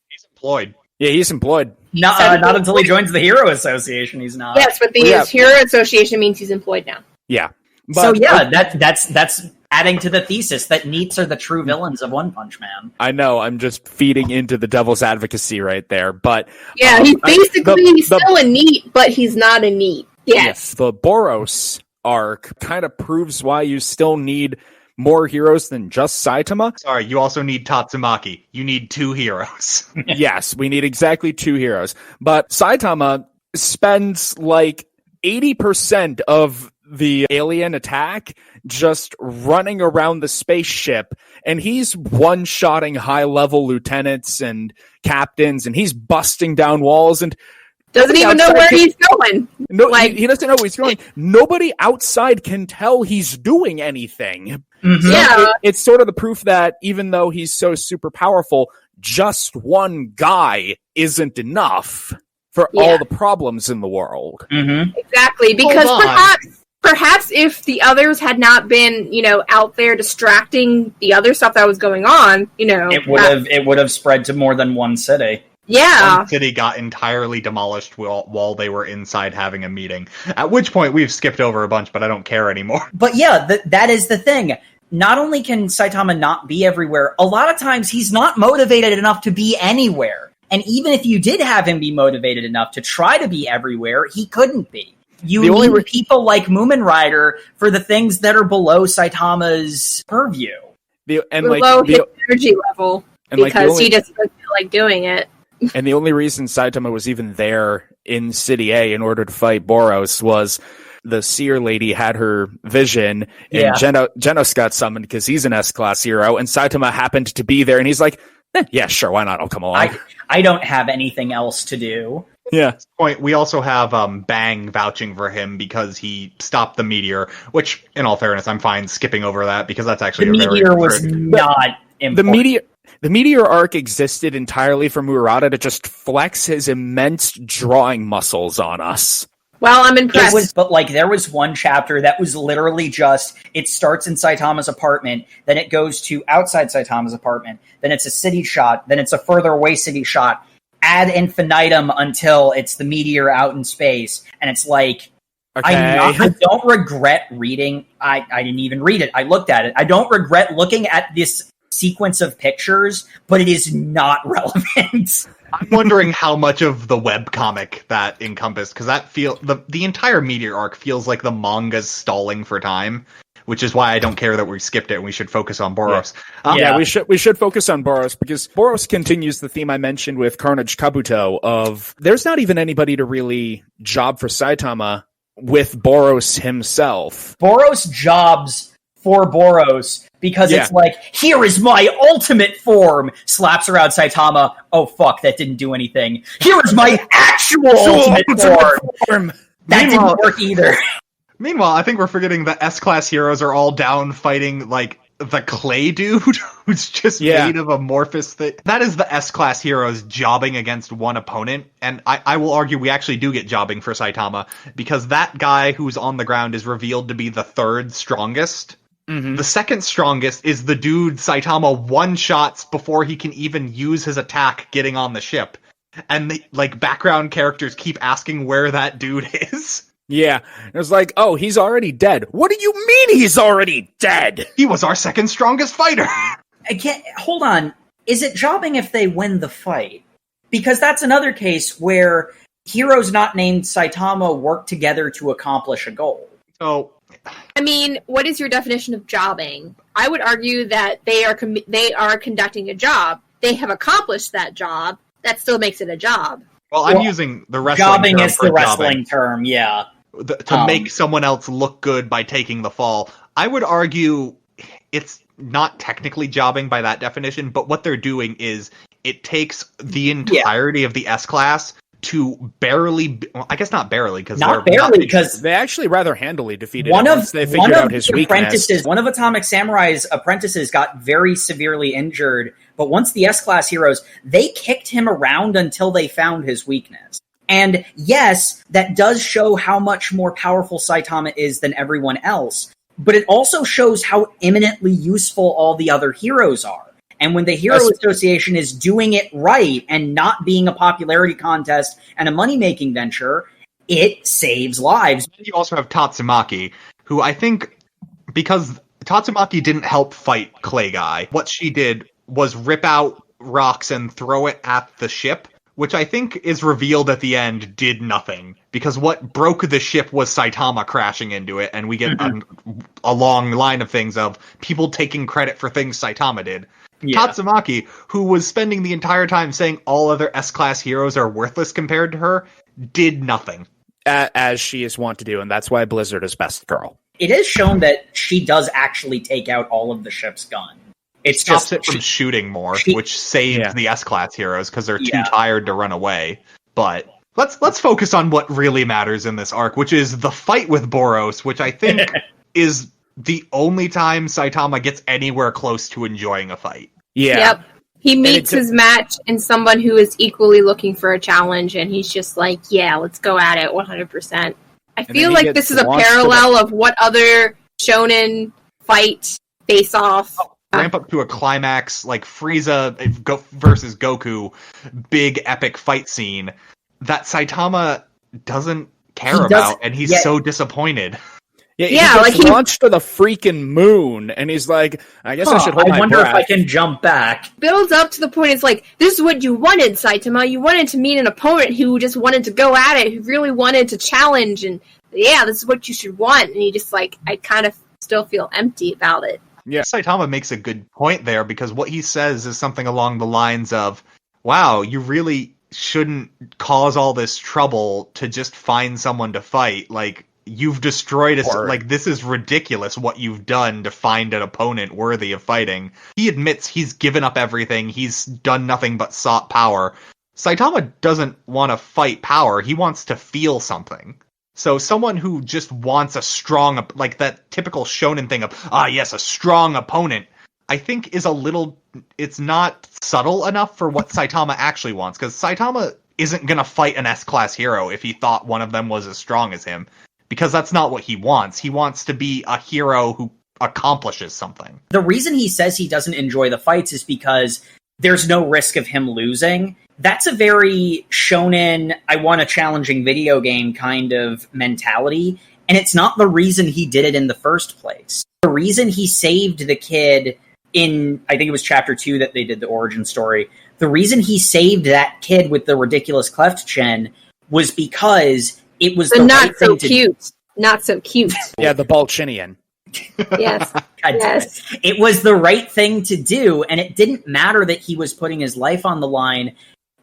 He's employed. Yeah, he's employed. No, not until he joins the Hero Association, he's not. Yes, but the Hero Association means he's employed now. Yeah. So yeah, that's adding to the thesis that NEETs are the true villains of One Punch Man. I know, I'm just feeding into the devil's advocacy right there, but... Yeah, he's basically still a NEET, but he's not a NEET. Yes. The Boros arc kind of proves why you still need more heroes than just Saitama. Sorry, you also need Tatsumaki. You need 2 heroes. Yes, we need exactly 2 heroes. But Saitama spends like 80% of the alien attack just running around the spaceship, and he's one-shotting high-level lieutenants and captains, and he's busting down walls and doesn't even know where he's going. No, he doesn't know where he's going. Nobody outside can tell he's doing anything. Mm-hmm. Yeah. It's sort of the proof that even though he's so super powerful, just one guy isn't enough for all the problems in the world. Mm-hmm. Exactly, because perhaps if the others had not been, out there distracting the other stuff that was going on, it would have spread to more than one city. Yeah. One city got entirely demolished while they were inside having a meeting. At which point we've skipped over a bunch, but I don't care anymore. But yeah, that is the thing. Not only can Saitama not be everywhere, a lot of times he's not motivated enough to be anywhere. And even if you did have him be motivated enough to try to be everywhere, he couldn't be. You need people like Moomin Rider for the things that are below Saitama's purview. Below his energy level, because he just doesn't feel like doing it. And the only reason Saitama was even there in City A in order to fight Boros was the seer lady had her vision, and Genos got summoned because he's an S-class hero, and Saitama happened to be there, and he's like, yeah, sure, why not? I'll come along. I don't have anything else to do. Yeah. At this point, we also have Bang vouching for him because he stopped the meteor, which, in all fairness, I'm fine skipping over that because that's actually the meteor was not important. The meteor arc existed entirely for Murata to just flex his immense drawing muscles on us. Well, I'm impressed. There was one chapter that was literally just, it starts in Saitama's apartment, then it goes to outside Saitama's apartment, then it's a city shot, then it's a further away city shot, ad infinitum until it's the meteor out in space. And it's like, okay. I don't regret reading, I didn't even read it, I looked at it. I don't regret looking at this sequence of pictures, but it is not relevant. I'm wondering how much of the webcomic that encompassed, because the entire meteor arc feels like the manga's stalling for time, which is why I don't care that we skipped it and we should focus on Boros. Yeah, we should focus on Boros, because Boros continues the theme I mentioned with Carnage Kabuto of there's not even anybody to really job for Saitama with Boros himself. Boros jobs for Boros because it's like, here is my ultimate form, slaps around Saitama, oh fuck, that didn't do anything. Here is my actual ultimate form. That didn't work either. Meanwhile, I think we're forgetting the S-class heroes are all down fighting, like, the clay dude who's just made of amorphous thing. That is the S-class heroes jobbing against one opponent, and I will argue we actually do get jobbing for Saitama, because that guy who's on the ground is revealed to be the 3rd strongest. Mm-hmm. The second strongest is the dude Saitama one-shots before he can even use his attack getting on the ship. And the background characters keep asking where that dude is. Yeah. It was like, oh, he's already dead. What do you mean he's already dead? He was our second strongest fighter. Hold on. Is it jobbing if they win the fight? Because that's another case where heroes not named Saitama work together to accomplish a goal. So, I mean, what is your definition of jobbing? I would argue that they are conducting a job. They have accomplished that job. That still makes it a job. Well, I'm using the wrestling jobbing term is for the wrestling jobbing. term, yeah. To make someone else look good by taking the fall. I would argue it's not technically jobbing by that definition, but what they're doing is it takes the entirety of the S-Class to barely, well, I guess not barely, because they actually rather handily defeated him once they figured out his weakness. One of Atomic Samurai's apprentices got very severely injured, but once the S-Class heroes, they kicked him around until they found his weakness. And yes, that does show how much more powerful Saitama is than everyone else, but it also shows how eminently useful all the other heroes are. And when the Hero Association is doing it right and not being a popularity contest and a money-making venture, it saves lives. You also have Tatsumaki, who I think, because Tatsumaki didn't help fight Clay Guy, what she did was rip out rocks and throw it at the ship, which I think is revealed at the end did nothing. Because what broke the ship was Saitama crashing into it, and we get a long line of things of people taking credit for things Saitama did. Yeah. Tatsumaki, who was spending the entire time saying all other S-Class heroes are worthless compared to her, did nothing. As she is wont to do, and that's why Blizzard is best girl. It is shown that she does actually take out all of the ship's gun. It stops it from shooting more, which saves the S-Class heroes because they're too tired to run away. But let's focus on what really matters in this arc, which is the fight with Boros, which I think is the only time Saitama gets anywhere close to enjoying a fight. Yeah. Yep. He meets his match in someone who is equally looking for a challenge, and he's just like, yeah, let's go at it 100%. I feel like this is a parallel of what other shonen fight face off. Ramp up to a climax, like Frieza versus Goku, big epic fight scene that Saitama doesn't care about, and he's so disappointed. Yeah, he launched to the freaking moon, and he's like, I guess I should hold my breath. I wonder if I can jump back. Builds up to the point, it's like, this is what you wanted, Saitama. You wanted to meet an opponent who just wanted to go at it, who really wanted to challenge, and yeah, this is what you should want. And he just I kind of still feel empty about it. Yeah, Saitama makes a good point there, because what he says is something along the lines of, wow, you really shouldn't cause all this trouble to just find someone to fight. Like, you've destroyed us. Like, this is ridiculous what you've done to find an opponent worthy of fighting. He admits he's given up everything. He's done nothing but sought power. Saitama doesn't want to fight power. He wants to feel something. So someone who just wants a strong, like that typical shonen thing of, yes, a strong opponent, I think is it's not subtle enough for what Saitama actually wants. Because Saitama isn't going to fight an S-Class hero if he thought one of them was as strong as him. Because that's not what he wants. He wants to be a hero who accomplishes something. The reason he says he doesn't enjoy the fights is because there's no risk of him losing. That's a very shonen, I want a challenging video game kind of mentality. And it's not the reason he did it in the first place. The reason he saved the kid in, I think it was chapter 2 that they did the origin story. The reason he saved that kid with the ridiculous cleft chin was because it was the not right so thing cute. Not so cute. Yeah, the Balchinian. Yes. Yes. It was the right thing to do, and it didn't matter that he was putting his life on the line.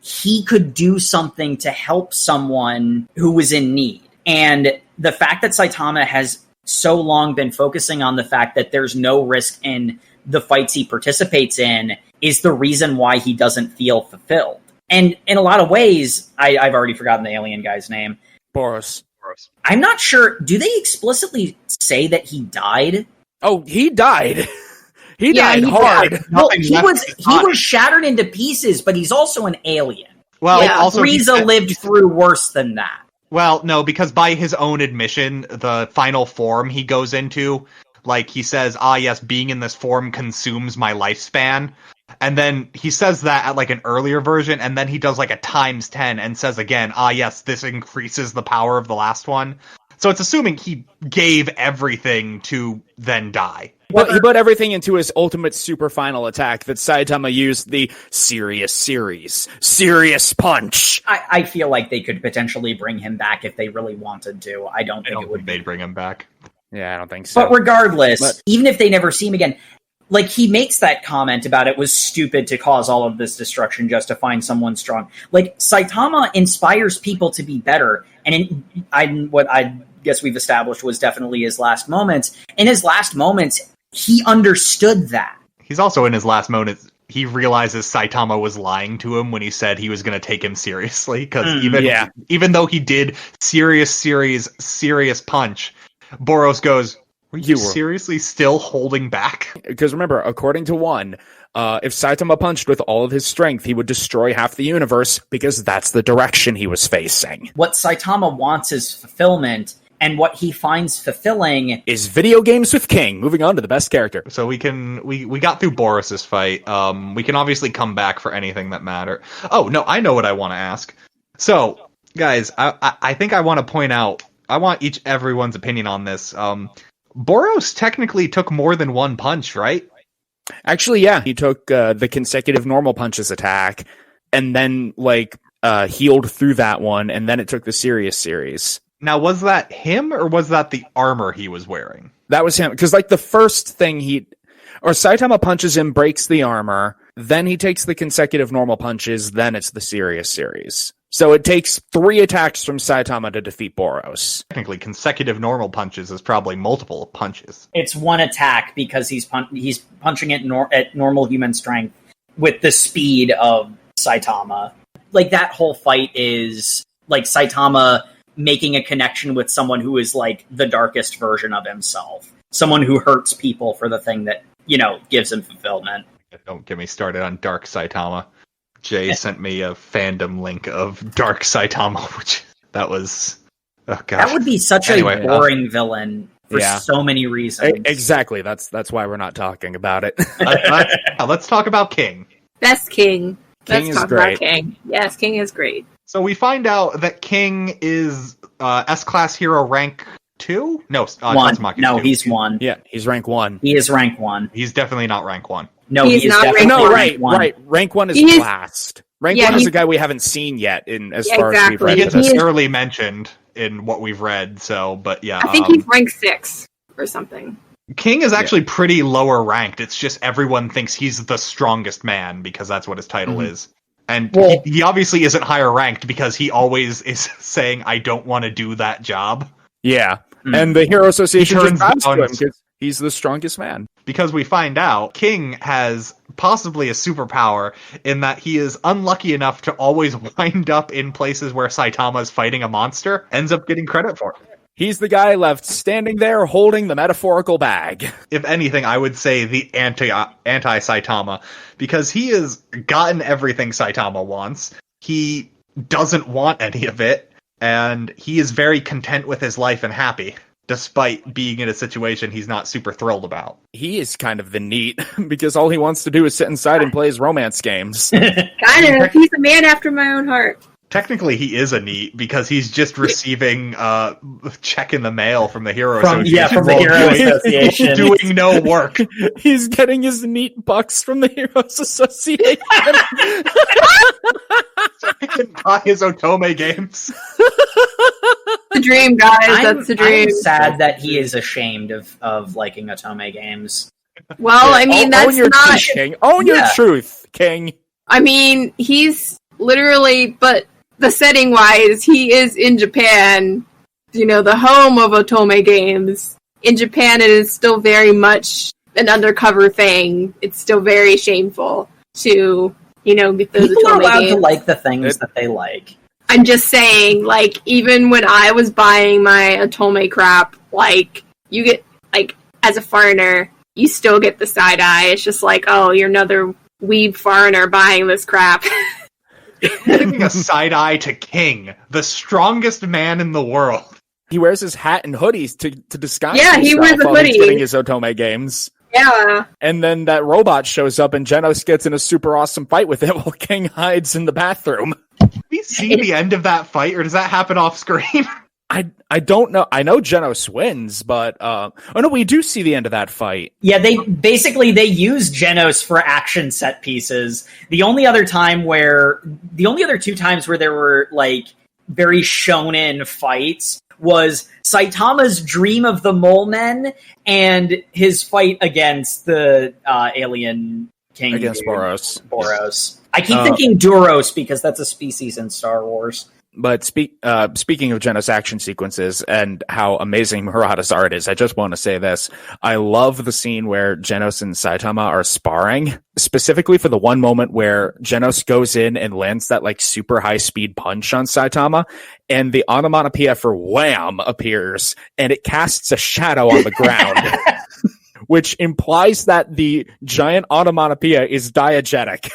He could do something to help someone who was in need. And the fact that Saitama has so long been focusing on the fact that there's no risk in the fights he participates in is the reason why he doesn't feel fulfilled. And in a lot of ways, I've already forgotten the alien guy's name. Boros. I'm not sure. Do they explicitly say that he died? Oh, he died. He died hard. Died. Well, he was shattered into pieces, but he's also an alien. Well, also Frieza lived through worse than that. Well, no, because by his own admission, the final form he goes into, Like, he says, yes, being in this form consumes my lifespan. And then he says that at, like, an earlier version, and then he does, like, a times 10 and says again, yes, this increases the power of the last one. So it's assuming he gave everything to then die. Well, he put everything into his ultimate super final attack that Saitama used, the Serious Punch. I feel like they could potentially bring him back if they really wanted to. I don't think they'd bring him back. Yeah, I don't think so. But regardless, even if they never see him again, like, he makes that comment about it was stupid to cause all of this destruction just to find someone strong. Like, Saitama inspires people to be better, and what I guess we've established was definitely his last moments. In his last moments, he understood that. He's also in his last moments, he realizes Saitama was lying to him when he said he was going to take him seriously, because even though he did serious punch, Boros goes, were you seriously still holding back? Because remember, according to One, if Saitama punched with all of his strength, he would destroy half the universe, because that's the direction he was facing. What Saitama wants is fulfillment, and what he finds fulfilling is video games with King. Moving on to the best character. So we got through Boros' fight. We can obviously come back for anything that matter. Oh, no, I know what I want to ask. So, guys, I think I want to point out, I want everyone's opinion on this. Boros technically took more than one punch, right? Actually, yeah. He took the consecutive normal punches attack, and then, healed through that one, and then it took the Serious series. Now, was that him, or was that the armor he was wearing? That was him, because, the first thing Saitama punches him, breaks the armor, then he takes the consecutive normal punches, then it's the Serious series. So it takes 3 attacks from Saitama to defeat Boros. Technically, consecutive normal punches is probably multiple punches. It's one attack because he's punching it at normal human strength with the speed of Saitama. Like, that whole fight is like Saitama making a connection with someone who is like the darkest version of himself. Someone who hurts people for the thing that, gives him fulfillment. Don't get me started on Dark Saitama. Jay sent me a fandom link of Dark Saitama, which that was... Oh, gosh. That would be such a boring villain for so many reasons. Exactly. That's why we're not talking about it. Let's talk about King. Best King. King Let's talk about King. Yes, King is great. So we find out that King is S-Class Hero rank 2? No, 1. No, 2. He's 1. Yeah, he's rank 1. He is rank 1. He's definitely not rank 1. No, he's not rank 1. No, right. Rank 1 is last. Rank 1 is a guy we haven't seen yet far as we've read. He is barely mentioned in what we've read, but yeah. I think he's rank 6 or something. King is actually pretty lower ranked. It's just everyone thinks he's the strongest man because that's what his title is. And he obviously isn't higher ranked because he always is saying, I don't want to do that job. Yeah. And the Hero Association turns to him because he's the strongest man. Because we find out King has possibly a superpower in that he is unlucky enough to always wind up in places where Saitama is fighting a monster, ends up getting credit for it. He's the guy left standing there holding the metaphorical bag. If anything, I would say the anti-Saitama, because he has gotten everything Saitama wants. He doesn't want any of it, and he is very content with his life and happy, despite being in a situation he's not super thrilled about. He is kind of the NEET, because all he wants to do is sit inside and play his romance games. Kind of. He's a man after my own heart. Technically, he is a NEET because he's just receiving a check in the mail from the Hero Association. Yeah, from the Hero Association. Doing no work. He's getting his NEET bucks from the Heroes Association. So he can buy his Otome games. The dream, guys. That's the dream. I'm sad that he is ashamed of liking Otome games. Well, I mean, that's not... Truth, King. Own your truth, King. I mean, he's literally... But the setting-wise, he is in Japan, the home of Otome games. In Japan, it is still very much an undercover thing. It's still very shameful to, get those People Otome are allowed games. to like the things that they like. I'm just saying, even when I was buying my Otome crap, you get, as a foreigner, you still get the side eye. It's just oh, you're another weeb foreigner buying this crap. Giving a side eye to King, the strongest man in the world. He wears his hat and hoodies to disguise he himself wears a while hoodie. he's getting his Otome games. Yeah. And then that robot shows up and Genos gets in a super awesome fight with it while King hides in the bathroom. Do we see the end of that fight, or does that happen off screen? I don't know. I know Genos wins, but oh no, we do see the end of that fight. Yeah, they use Genos for action set pieces. The only other two times where there were like very shonen fights was Saitama's Dream of the Mole Men and his fight against the alien king against Boros. Boros. I keep thinking Duros because that's a species in Star Wars. But speaking of Genos action sequences and how amazing Murata's art is, I just want to say this. I love the scene where Genos and Saitama are sparring, specifically for the one moment where Genos goes in and lands that like super high speed punch on Saitama, and the onomatopoeia for wham appears, and it casts a shadow on the ground, which implies that the giant onomatopoeia is diegetic.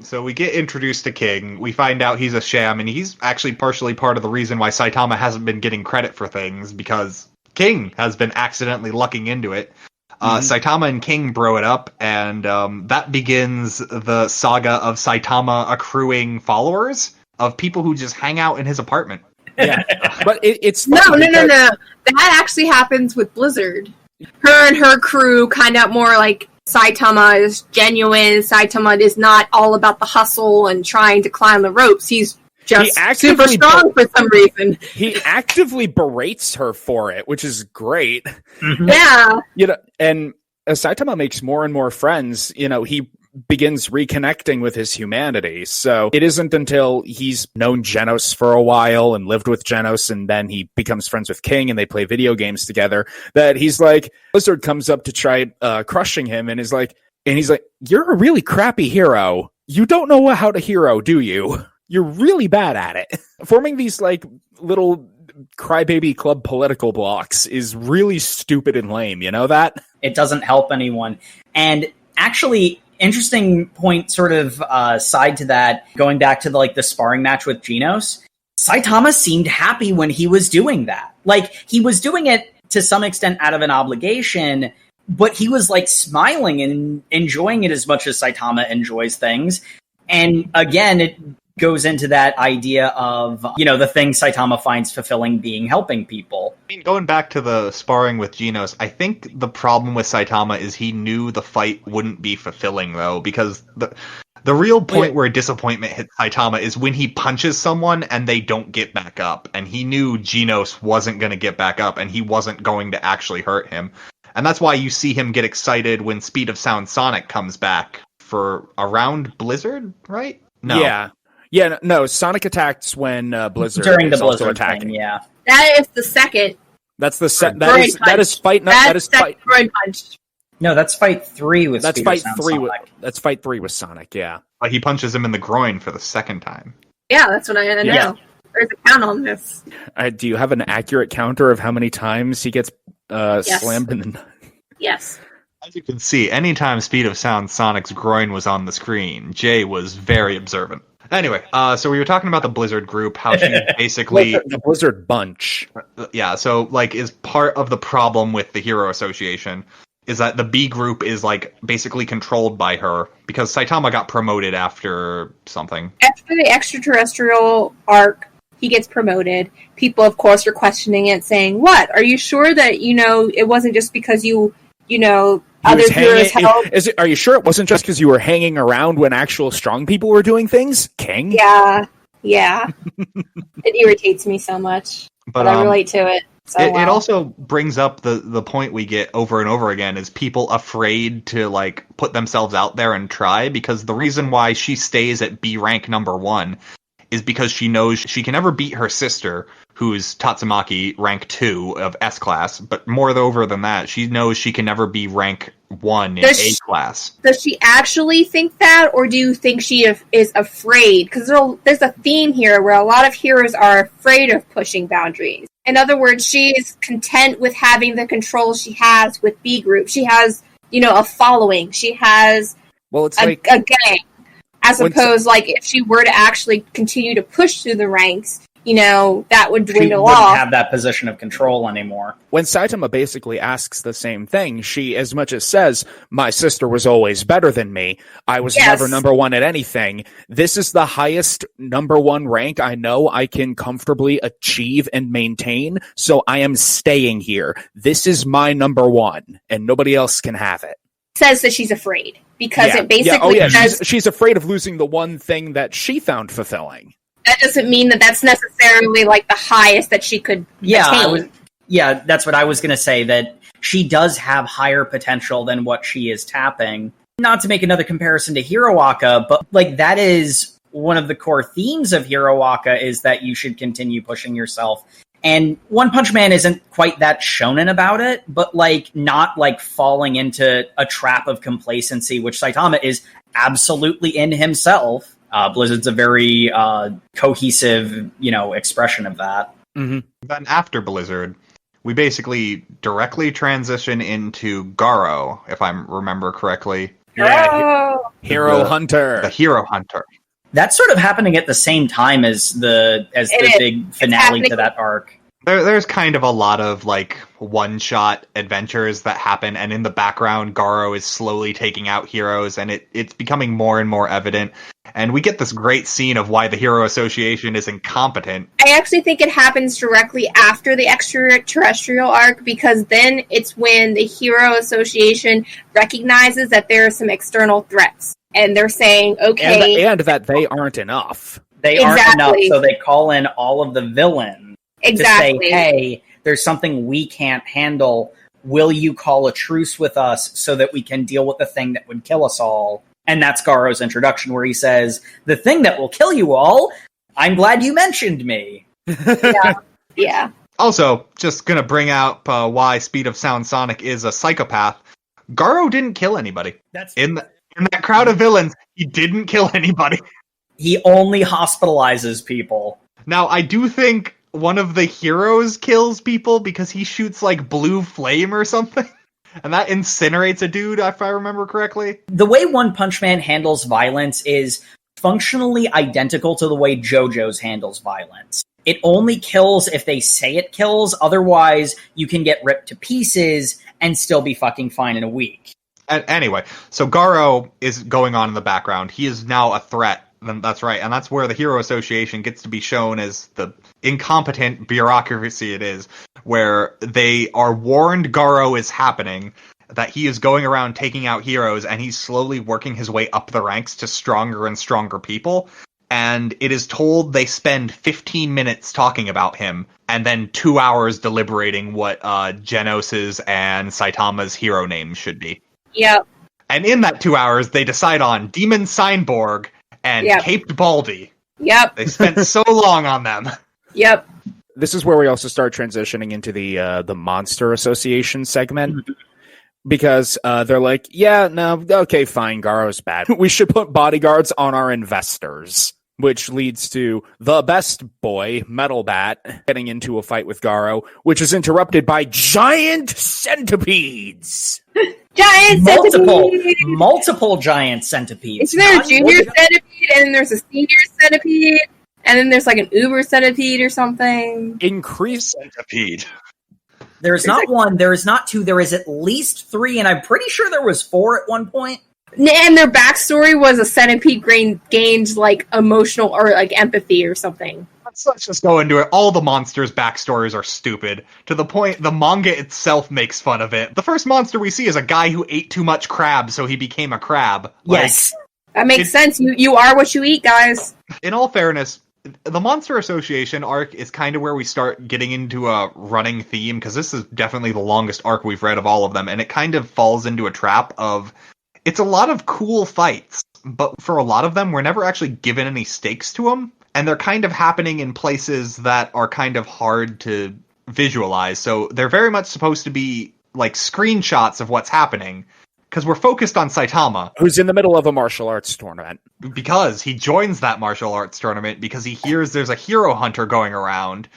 So we get introduced to King. We find out he's a sham, and he's actually partially part of the reason why Saitama hasn't been getting credit for things, because King has been accidentally lucking into it. Saitama and King bro it up, and that begins the saga of Saitama accruing followers of people who just hang out in his apartment. Yeah, but it's No. That actually happens with Blizzard. Her and her crew kind of more like Saitama is genuine. Saitama is not all about the hustle and trying to climb the ropes. He's just super strong for some reason. He actively berates her for it, which is great. Mm-hmm. Yeah. You know, and as Saitama makes more and more friends, you know, he begins reconnecting with his humanity. So it isn't until he's known Genos for a while and lived with Genos, and then he becomes friends with King and they play video games together, that he's like, Blizzard comes up to try crushing him and he's like, you're a really crappy hero. You don't know how to hero, do you? You're really bad at it. Forming these like little crybaby club political blocks is really stupid and lame. You know that? It doesn't help anyone. And actually, interesting point, sort of side to that, going back to the sparring match with Genos, Saitama seemed happy when he was doing that. Like, he was doing it to some extent out of an obligation, but he was like smiling and enjoying it as much as Saitama enjoys things. And again, it goes into that idea of, the thing Saitama finds fulfilling being helping people. I mean, going back to the sparring with Genos, I think the problem with Saitama is he knew the fight wouldn't be fulfilling, though, because the real point where disappointment hits Saitama is when he punches someone and they don't get back up, and he knew Genos wasn't going to get back up, and he wasn't going to actually hurt him. And that's why you see him get excited when Speed of Sound Sonic comes back for around Blizzard, right? No. Yeah, no, Sonic attacks when Blizzard during the is Blizzard also attacking. Thing, yeah. That is the second. That's the that is fight. Groin punch. No, that's fight 3 with. That's Speed fight of Sound 3. Sonic. That's fight 3 with Sonic. Yeah, But he punches him in the groin for the second time. Yeah, that's what I know. Yeah. There's a count on this. Do you have an accurate counter of how many times he gets slammed in the? Yes. As you can see, anytime Speed of Sound Sonic's groin was on the screen, Jay was very observant. Anyway, so we were talking about the Blizzard group, how she basically... the Blizzard bunch. Yeah, so, is part of the problem with the Hero Association is that the B group is, basically controlled by her, because Saitama got promoted after something. After the extraterrestrial arc, he gets promoted. People, of course, are questioning it, saying, what? Are you sure that, it wasn't just because other heroes helped? Are you sure it wasn't just because you were hanging around when actual strong people were doing things, King? Yeah. It irritates me so much, but I relate to it. So it also brings up the point we get over and over again is people afraid to put themselves out there and try, because the reason why she stays at B rank number 1 is because she knows she can never beat her sister, who's Tatsumaki, rank 2 of S class, but moreover than that, she knows she can never be rank 1 in A class. Does she actually think that, or do you think she is afraid? Because there's a theme here where a lot of heroes are afraid of pushing boundaries. In other words, she is content with having the control she has with B group. She has, a following. She has a gang. As opposed, if she were to actually continue to push through the ranks, that would She dwindle wouldn't off. have that position of control anymore. When Saitama basically asks the same thing, she as much as says, my sister was always better than me. I was never number one at anything. This is the highest number one rank I know I can comfortably achieve and maintain. So I am staying here. This is my number one and nobody else can have it. Says that she's afraid because it basically says she's afraid of losing the one thing that she found fulfilling. That doesn't mean that that's necessarily like the highest that she could attain. That's what I was going to say, that she does have higher potential than what she is tapping. Not to make another comparison to Hiroaka, but like that is one of the core themes of Hiroaka, is that you should continue pushing yourself. And One Punch Man isn't quite that shonen about it, but like not like falling into a trap of complacency, which Saitama is absolutely in himself. Blizzard's a very cohesive, expression of that. Mm-hmm. Then after Blizzard, we basically directly transition into Garo, if I remember correctly. Hero Hunter. The Hero Hunter. That's sort of happening at the same time as the big finale to that arc. There's kind of a lot of like one-shot adventures that happen, and in the background, Garo is slowly taking out heroes, and it's becoming more and more evident. And we get this great scene of why the Hero Association is incompetent. I actually think it happens directly after the extraterrestrial arc, because then it's when the Hero Association recognizes that there are some external threats. And they're saying, okay... And that they aren't enough. They aren't enough, so they call in all of the villains. Exactly. To say, hey, there's something we can't handle. Will you call a truce with us so that we can deal with the thing that would kill us all? And that's Garo's introduction, where he says, the thing that will kill you all, I'm glad you mentioned me. Yeah. Also, just gonna bring out why Speed of Sound Sonic is a psychopath. Garo didn't kill anybody. In that crowd of villains, he didn't kill anybody. He only hospitalizes people. Now, I do think one of the heroes kills people because he shoots like blue flame or something. And that incinerates a dude, if I remember correctly. The way One Punch Man handles violence is functionally identical to the way JoJo's handles violence. It only kills if they say it kills, otherwise you can get ripped to pieces and still be fucking fine in a week. Anyway, so Garo is going on in the background. He is now a threat. That's right, and that's where the Hero Association gets to be shown as the incompetent bureaucracy it is, where they are warned Garo is happening, that he is going around taking out heroes, and he's slowly working his way up the ranks to stronger and stronger people, and it is told they spend 15 minutes talking about him, and then 2 hours deliberating what Genos's and Saitama's hero names should be. Yep. And in that 2 hours, they decide on Demon Signborg and Caped Baldy. Yep. They spent so long on them. Yep. This is where we also start transitioning into the Monster Association segment. Because they're like, yeah, no, okay, fine, Garo's bad. We should put bodyguards on our investors. Which leads to the best boy, Metal Bat, getting into a fight with Garo, which is interrupted by giant centipedes. Multiple giant centipedes. Isn't there a junior centipede, and then there's a senior centipede, and then there's like an uber centipede or something? Increased centipede. There's not one, there is not two, there is at least three, and I'm pretty sure there was 4 at one point. And their backstory was a centipede gained like emotional or like empathy or something. Let's just go into it. All the monsters' backstories are stupid, to the point the manga itself makes fun of it. The first monster we see is a guy who ate too much crab, so he became a crab. Yes. That makes sense. You are what you eat, guys. In all fairness, the Monster Association arc is kind of where we start getting into a running theme, because this is definitely the longest arc we've read of all of them, and it kind of falls into a trap of... It's a lot of cool fights, but for a lot of them, we're never actually given any stakes to them, and they're kind of happening in places that are kind of hard to visualize, so they're very much supposed to be like screenshots of what's happening, because we're focused on Saitama. Who's in the middle of a martial arts tournament. Because he joins that martial arts tournament because he hears there's a hero hunter going around.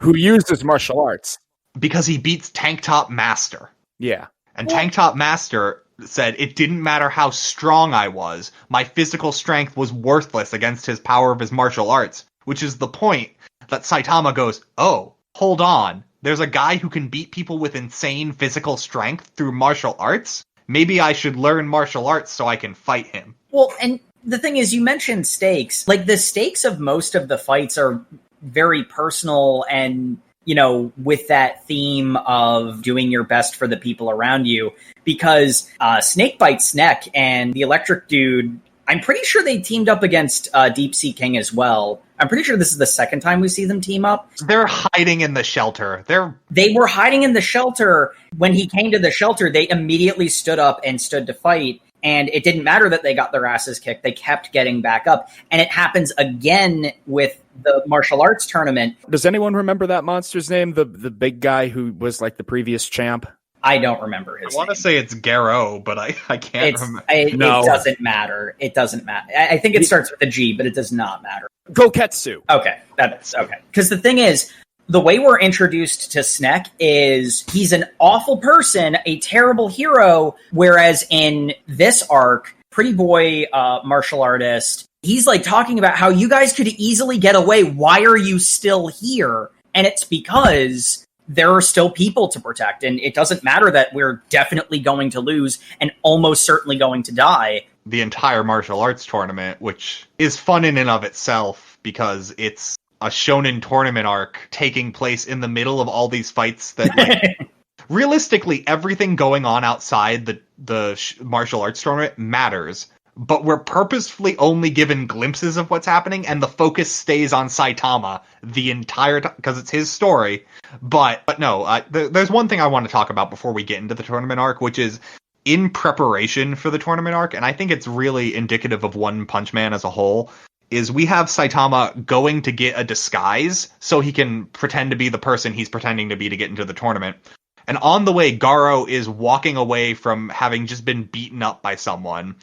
Who uses martial arts. Because he beats Tank Top Master. Yeah. And Tank Top Master said, it didn't matter how strong I was, my physical strength was worthless against his power of his martial arts, which is the point that Saitama goes, oh, hold on. There's a guy who can beat people with insane physical strength through martial arts. Maybe I should learn martial arts so I can fight him. Well, and the thing is, you mentioned stakes. Like, the stakes of most of the fights are very personal and, you know, with that theme of doing your best for the people around you. Because Snake bites neck, and the electric dude, I'm pretty sure they teamed up against Deep Sea King as well. I'm pretty sure this is the second time we see them team up. They're hiding in the shelter. They were hiding in the shelter. When he came to the shelter, they immediately stood up and stood to fight. And it didn't matter that they got their asses kicked. They kept getting back up. And it happens again with the martial arts tournament. Does anyone remember that monster's name? The big guy who was like the previous champ? I don't remember his name. I want to say it's Garo, but I can't remember. It doesn't matter. It doesn't matter. I think it starts with a G, but it does not matter. Goketsu. Okay, that's okay. Because the thing is, the way we're introduced to Snek is he's an awful person, a terrible hero, whereas in this arc, Pretty Boy martial artist, he's like talking about how you guys could easily get away. Why are you still here? And it's because there are still people to protect, and it doesn't matter that we're definitely going to lose and almost certainly going to die. The entire martial arts tournament, which is fun in and of itself because it's a shonen tournament arc taking place in the middle of all these fights that, like, realistically, everything going on outside the martial arts tournament matters. But we're purposefully only given glimpses of what's happening, and the focus stays on Saitama the entire time, because it's his story. But no, there's one thing I want to talk about before we get into the tournament arc, which is in preparation for the tournament arc, and I think it's really indicative of One Punch Man as a whole, is we have Saitama going to get a disguise so he can pretend to be the person he's pretending to be to get into the tournament. And on the way, Garo is walking away from having just been beaten up by someone.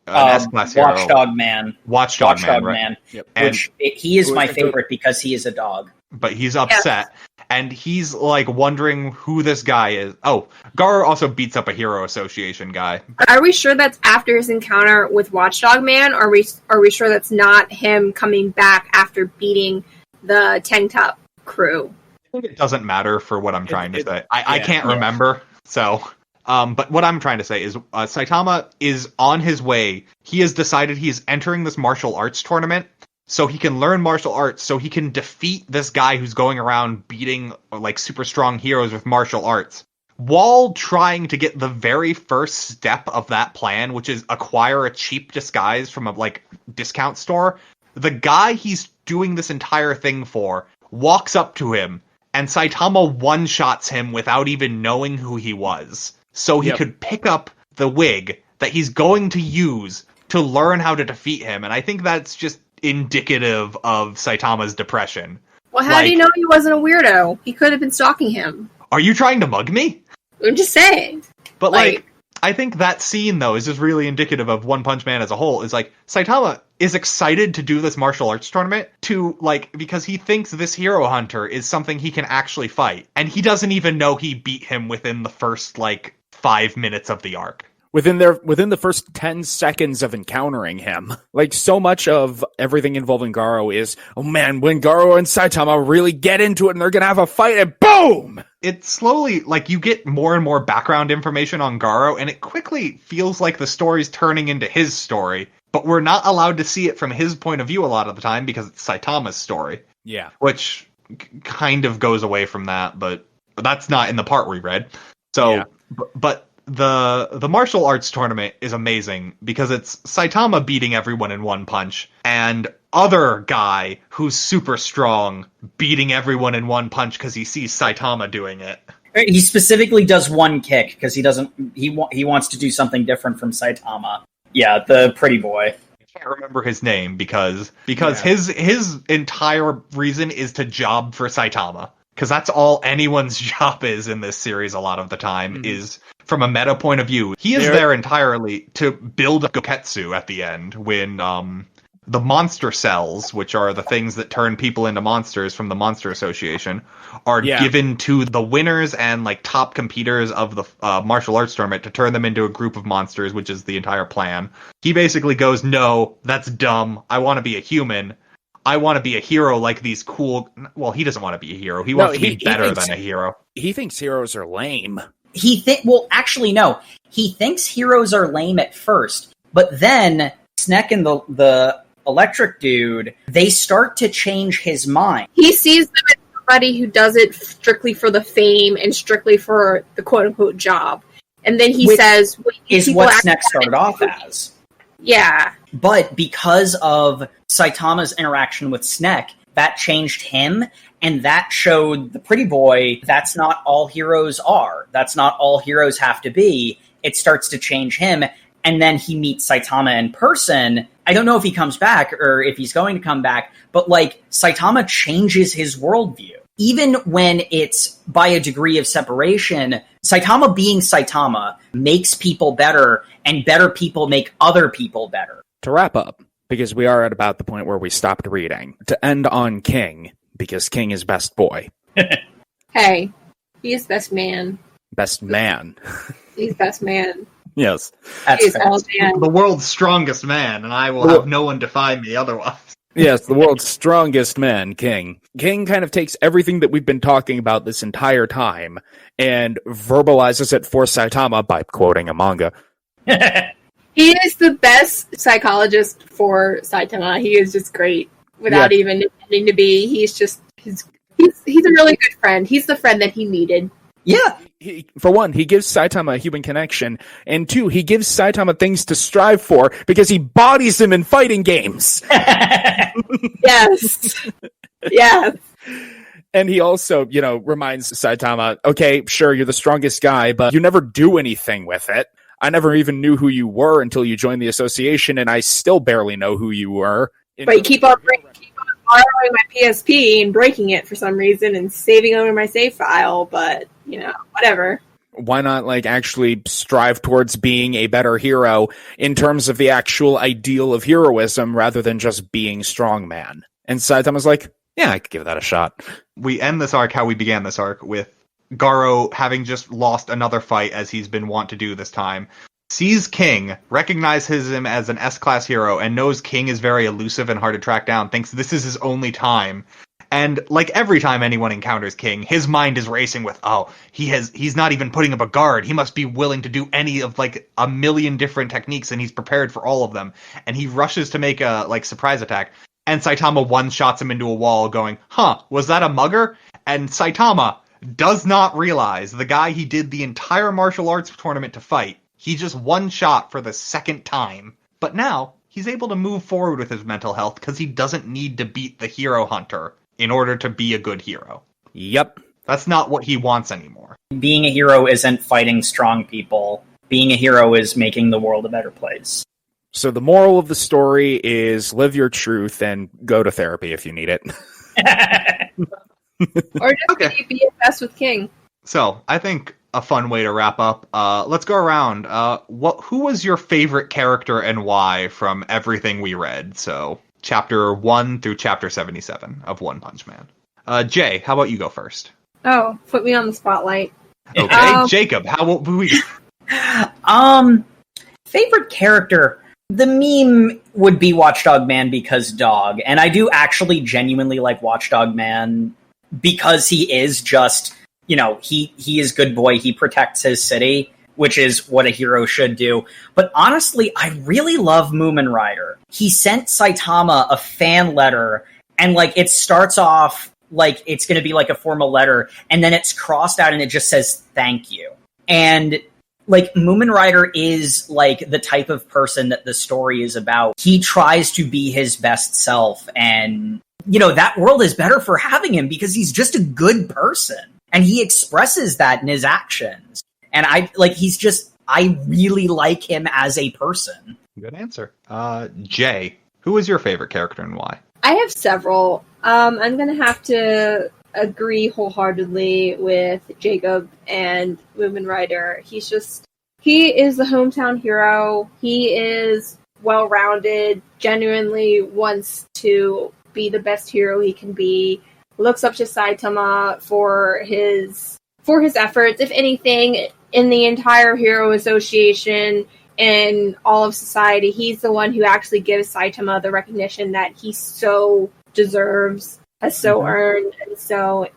Watchdog Man. Watchdog Man. Yep. Which he is my favorite because he is a dog. But he's upset, and he's like wondering who this guy is. Oh, Garo also beats up a Hero Association guy. Are we sure that's after his encounter with Watchdog Man, or are we sure that's not him coming back after beating the Tank Top crew? I think it doesn't matter for what I'm trying to say. I can't remember, so... but what I'm trying to say is Saitama is on his way. He has decided he's entering this martial arts tournament so he can learn martial arts, so he can defeat this guy who's going around beating like super strong heroes with martial arts. While trying to get the very first step of that plan, which is acquire a cheap disguise from a like discount store, the guy he's doing this entire thing for walks up to him, and Saitama one-shots him without even knowing who he was. So he could pick up the wig that he's going to use to learn how to defeat him. And I think that's just indicative of Saitama's depression. Well, how do you know he wasn't a weirdo? He could have been stalking him. Are you trying to mug me? I'm just saying. But, like, I think that scene, though, is just really indicative of One Punch Man as a whole. Is like, Saitama is excited to do this martial arts tournament because he thinks this hero hunter is something he can actually fight. And he doesn't even know he beat him within the first, 5 minutes of the arc. Within the first 10 seconds of encountering him. Like, so much of everything involving Garo is, oh man, when Garo and Saitama really get into it and they're gonna have a fight, and boom! It slowly, you get more and more background information on Garo, and it quickly feels like the story's turning into his story, but we're not allowed to see it from his point of view a lot of the time because it's Saitama's story. Yeah. Which kind of goes away from that, but that's not in the part we read. So, yeah. But the martial arts tournament is amazing because it's Saitama beating everyone in one punch and other guy who's super strong beating everyone in one punch because he sees Saitama doing it. He specifically does one kick because he wants to do something different from Saitama. Yeah, the pretty boy. I can't remember his name because his entire reason is to job for Saitama. Because that's all anyone's job is in this series a lot of the time, is from a meta point of view. He is there entirely to build a Goketsu at the end when the monster cells, which are the things that turn people into monsters from the Monster Association, are given to the winners and top competitors of the martial arts tournament to turn them into a group of monsters, which is the entire plan. He basically goes, no, that's dumb. I want to be a human. I want to be a hero like these cool... Well, he doesn't want to be a hero. He wants to be better than a hero. He thinks heroes are lame. Well, actually, no. He thinks heroes are lame at first, but then Snek and the electric dude, they start to change his mind. He sees them as somebody who does it strictly for the fame and strictly for the quote-unquote job. And then he says... Is what Snek started off as. Yeah. But because of Saitama's interaction with Snek, that changed him, and that showed the pretty boy that's not all heroes are. That's not all heroes have to be. It starts to change him, and then he meets Saitama in person. I don't know if he comes back or if he's going to come back, but like Saitama changes his worldview. Even when it's by a degree of separation, Saitama being Saitama makes people better, and better people make other people better. To wrap up, because we are at about the point where we stopped reading, to end on King, because King is best boy. Hey, he is best man. Best man. He's best man. Yes. That's the world's strongest man, and I will have no one define me otherwise. Yes, the world's strongest man, King. King kind of takes everything that we've been talking about this entire time and verbalizes it for Saitama by quoting a manga. He is the best psychologist for Saitama. He is just great without even intending to be. He's a really good friend. He's the friend that he needed. Yeah. For one, he gives Saitama a human connection, and two, he gives Saitama things to strive for because he bodies him in fighting games. Yes. Yes. And he also, reminds Saitama, okay, sure, you're the strongest guy, but you never do anything with it. I never even knew who you were until you joined the association, and I still barely know who you were. But you keep on borrowing my PSP and breaking it for some reason and saving over my save file, but, whatever. Why not, actually strive towards being a better hero in terms of the actual ideal of heroism rather than just being strongman? And Saitama's like, yeah, I could give that a shot. We end this arc how we began this arc, with Garo having just lost another fight, as he's been wont to do this time, sees King, recognizes him as an S-class hero, and knows King is very elusive and hard to track down, thinks this is his only time. And like every time anyone encounters King, his mind is racing with, he's not even putting up a guard. He must be willing to do any of a million different techniques, and he's prepared for all of them. And he rushes to make a surprise attack. And Saitama one-shots him into a wall going, was that a mugger? And Saitama does not realize the guy he did the entire martial arts tournament to fight, he just one-shot for the second time. But now, he's able to move forward with his mental health because he doesn't need to beat the hero hunter in order to be a good hero. Yep. That's not what he wants anymore. Being a hero isn't fighting strong people. Being a hero is making the world a better place. So the moral of the story is live your truth and go to therapy if you need it. Or just be obsessed with King. So, I think a fun way to wrap up. Let's go around. Who was your favorite character and why from everything we read? So, chapter 1 through chapter 77 of One Punch Man. Jay, how about you go first? Oh, put me on the spotlight. Okay, Jacob, how will we? Favorite character. The meme would be Watchdog Man because dog, and I do actually genuinely like Watchdog Man because he is just, he is good boy. He protects his city, which is what a hero should do. But honestly, I really love Moomin Rider. He sent Saitama a fan letter, and it starts off like it's going to be a formal letter, and then it's crossed out and it just says thank you. And Moomin Rider is the type of person that the story is about. He tries to be his best self, and that world is better for having him because he's just a good person, and he expresses that in his actions. And I really like him as a person. Good answer. Jay, who is your favorite character and why? I have several. I'm going to have to agree wholeheartedly with Jacob and Moomin Rider. He is the hometown hero. He is well-rounded, genuinely wants to be the best hero he can be, looks up to Saitama for his efforts. If anything, in the entire Hero Association and all of society, he's the one who actually gives Saitama the recognition that he so deserves, has so earned, and so,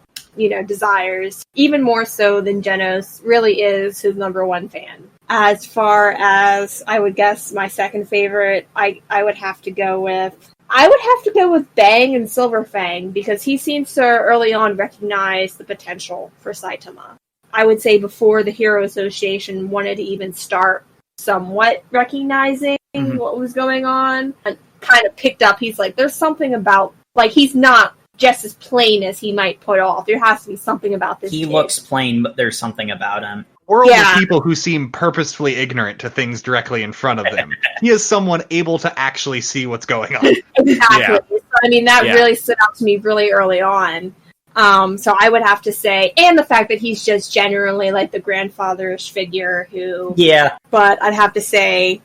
desires, even more so than Genos, really is his number one fan. As far as, I would guess, my second favorite, I would have to go with Bang and Silver Fang, because he seems to early on recognize the potential for Saitama. I would say before the Hero Association wanted to even start somewhat recognizing what was going on, and kind of picked up, he's like, there's something about, he's not just as plain as he might put off. There has to be something about this He kid. looks plain, but there's something about him. World of people who seem purposefully ignorant to things directly in front of them. He is someone able to actually see what's going on. Exactly. Yeah. So, that really stood out to me really early on. So I would have to say, and the fact that he's just generally the grandfatherish figure who... Yeah. But I'd have to say,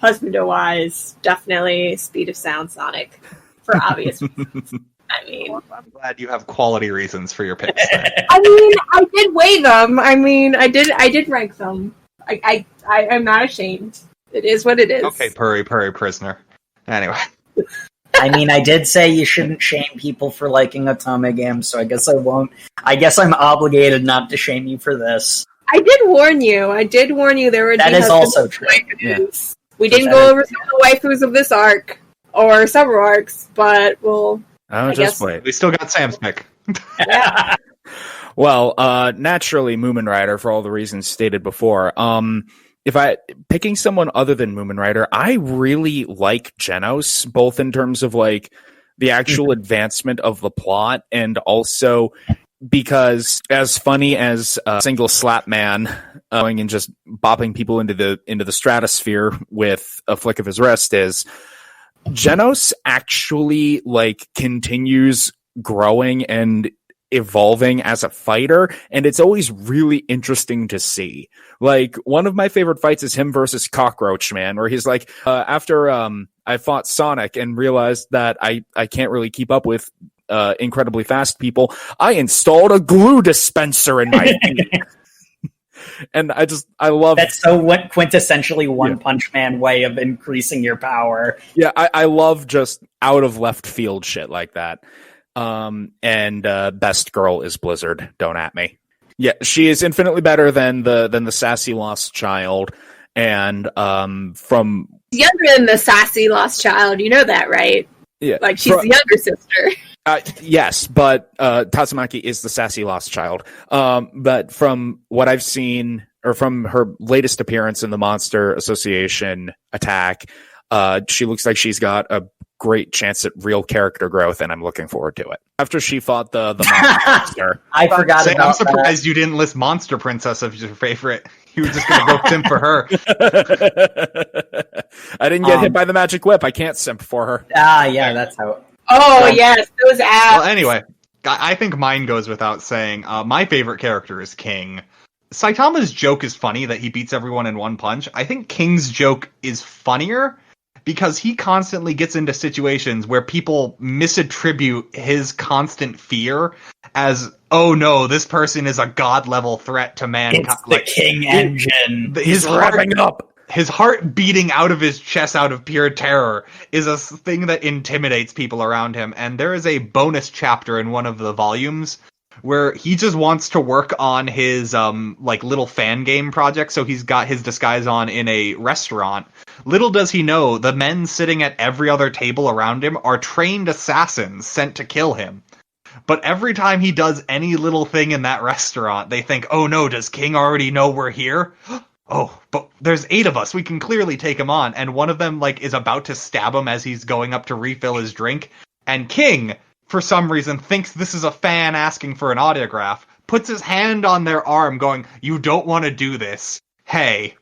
husband-wise, definitely Speed of Sound Sonic, for obvious reasons. I'm glad you have quality reasons for your picks. I did weigh them. I did rank them. I'm not ashamed. It is what it is. Okay, purry prisoner. Anyway. I did say you shouldn't shame people for liking Otome Game, so I guess I won't. I guess I'm obligated not to shame you for this. I did warn you. There would that be is also true. Yeah. We didn't go over some of the waifus of this arc, or several arcs, but we'll... I guess wait. We still got Sam's pick. Yeah. Well, naturally, Moomin Rider, for all the reasons stated before. If picking someone other than Moomin Rider, I really like Genos, both in terms of the actual advancement of the plot, and also because as funny as Single Slap Man going and just bopping people into the stratosphere with a flick of his wrist is, Genos actually continues growing and evolving as a fighter, and it's always really interesting to see. One of my favorite fights is him versus Cockroach Man, where he's after I fought Sonic and realized that I can't really keep up with incredibly fast people, I installed a glue dispenser in my feet. And I love... That's so quintessentially One Punch Man way of increasing your power. Yeah, I love just out of left field shit like that. And best girl is Blizzard. Don't at me. Yeah, she is infinitely better than the sassy lost child. And from... Younger than the sassy lost child, you know that, right? Yeah. She's the younger sister. Yes, but Tatsumaki is the sassy lost child. But from what I've seen, or from her latest appearance in the Monster Association attack, she looks like she's got a great chance at real character growth, and I'm looking forward to it. After she fought the monster. I forgot about that. I'm surprised you didn't list Monster Princess as your favorite. You were just going to go simp for her. I didn't get hit by the magic whip. I can't simp for her. Yeah, that's how... Yes, those abs. Well, anyway, I think mine goes without saying. My favorite character is King. Saitama's joke is funny that he beats everyone in one punch. I think King's joke is funnier because he constantly gets into situations where people misattribute his constant fear as, oh no, this person is a god-level threat to mankind. It's the King engine. He's revving up. His heart beating out of his chest out of pure terror is a thing that intimidates people around him. And there is a bonus chapter in one of the volumes where he just wants to work on his little fan game project. So he's got his disguise on in a restaurant. Little does he know, the men sitting at every other table around him are trained assassins sent to kill him. But every time he does any little thing in that restaurant, they think, oh no, does King already know we're here? Oh, but there's 8 of us. We can clearly take him on. And one of them, is about to stab him as he's going up to refill his drink. And King, for some reason, thinks this is a fan asking for an autograph, puts his hand on their arm going, you don't want to do this. Hey.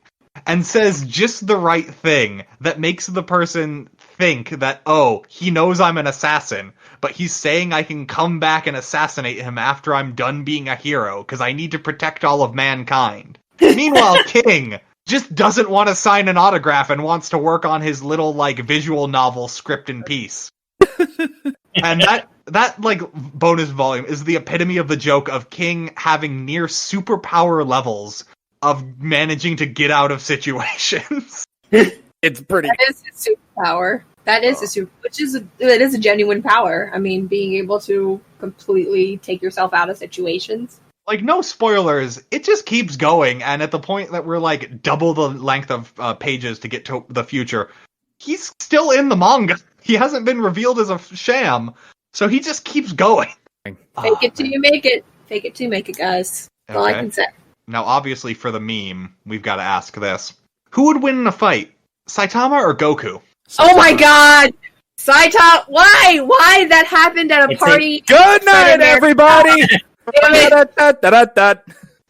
And says just the right thing that makes the person think that, oh, he knows I'm an assassin, but he's saying I can come back and assassinate him after I'm done being a hero, because I need to protect all of mankind. Meanwhile, King just doesn't want to sign an autograph and wants to work on his little, visual novel script in peace. And that bonus volume is the epitome of the joke of King having near superpower levels of managing to get out of situations. It's pretty... That is his superpower. That is it is a genuine power. I mean, being able to completely take yourself out of situations. Like, no spoilers, it just keeps going, and at the point that we're like double the length of pages to get to the future, he's still in the manga. He hasn't been revealed as a sham, so he just keeps going. Fake it till you make it. Fake it till you make it, guys. That's all I can say. Now, obviously, for the meme, we've got to ask this. Who would win in a fight, Saitama or Goku? Oh my god! Saitama, why? Why that happened at a party? Good night, everybody!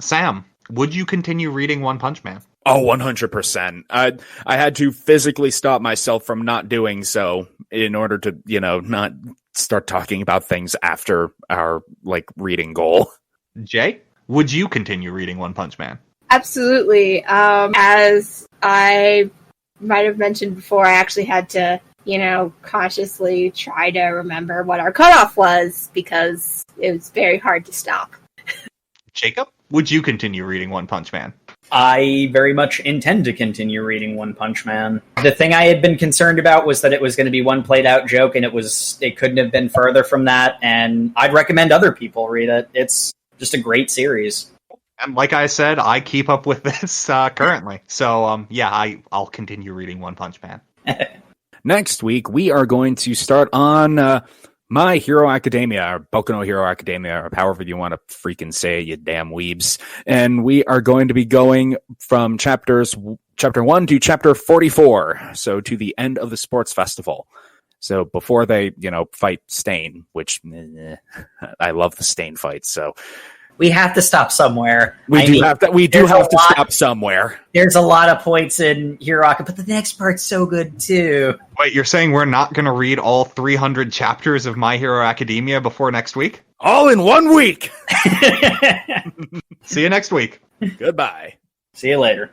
Sam, would you continue reading One Punch Man? Oh, 100%. I had to physically stop myself from not doing so in order to, not start talking about things after our, reading goal. Jay, would you continue reading One Punch Man? Absolutely. As I might have mentioned before, I actually had to, consciously try to remember what our cutoff was because it was very hard to stop. Jacob, would you continue reading One Punch Man? I very much intend to continue reading One Punch Man. The thing I had been concerned about was that it was going to be one played out joke, and it couldn't have been further from that, and I'd recommend other people read it. It's just a great series. And like I said, I keep up with this currently. So, I'll continue reading One Punch Man. Next week, we are going to start on My Hero Academia, or Boku no Hero Academia, or however you want to freaking say it, you damn weebs. And we are going to be going from chapter 1 to chapter 44, so to the end of the sports festival. So before they, fight Stain, which I love the Stain fights, so... We have to stop somewhere. We do have to stop somewhere. There's a lot of points in Hero Academia, but the next part's so good too. Wait, you're saying we're not going to read all 300 chapters of My Hero Academia before next week? All in 1 week! See you next week. Goodbye. See you later.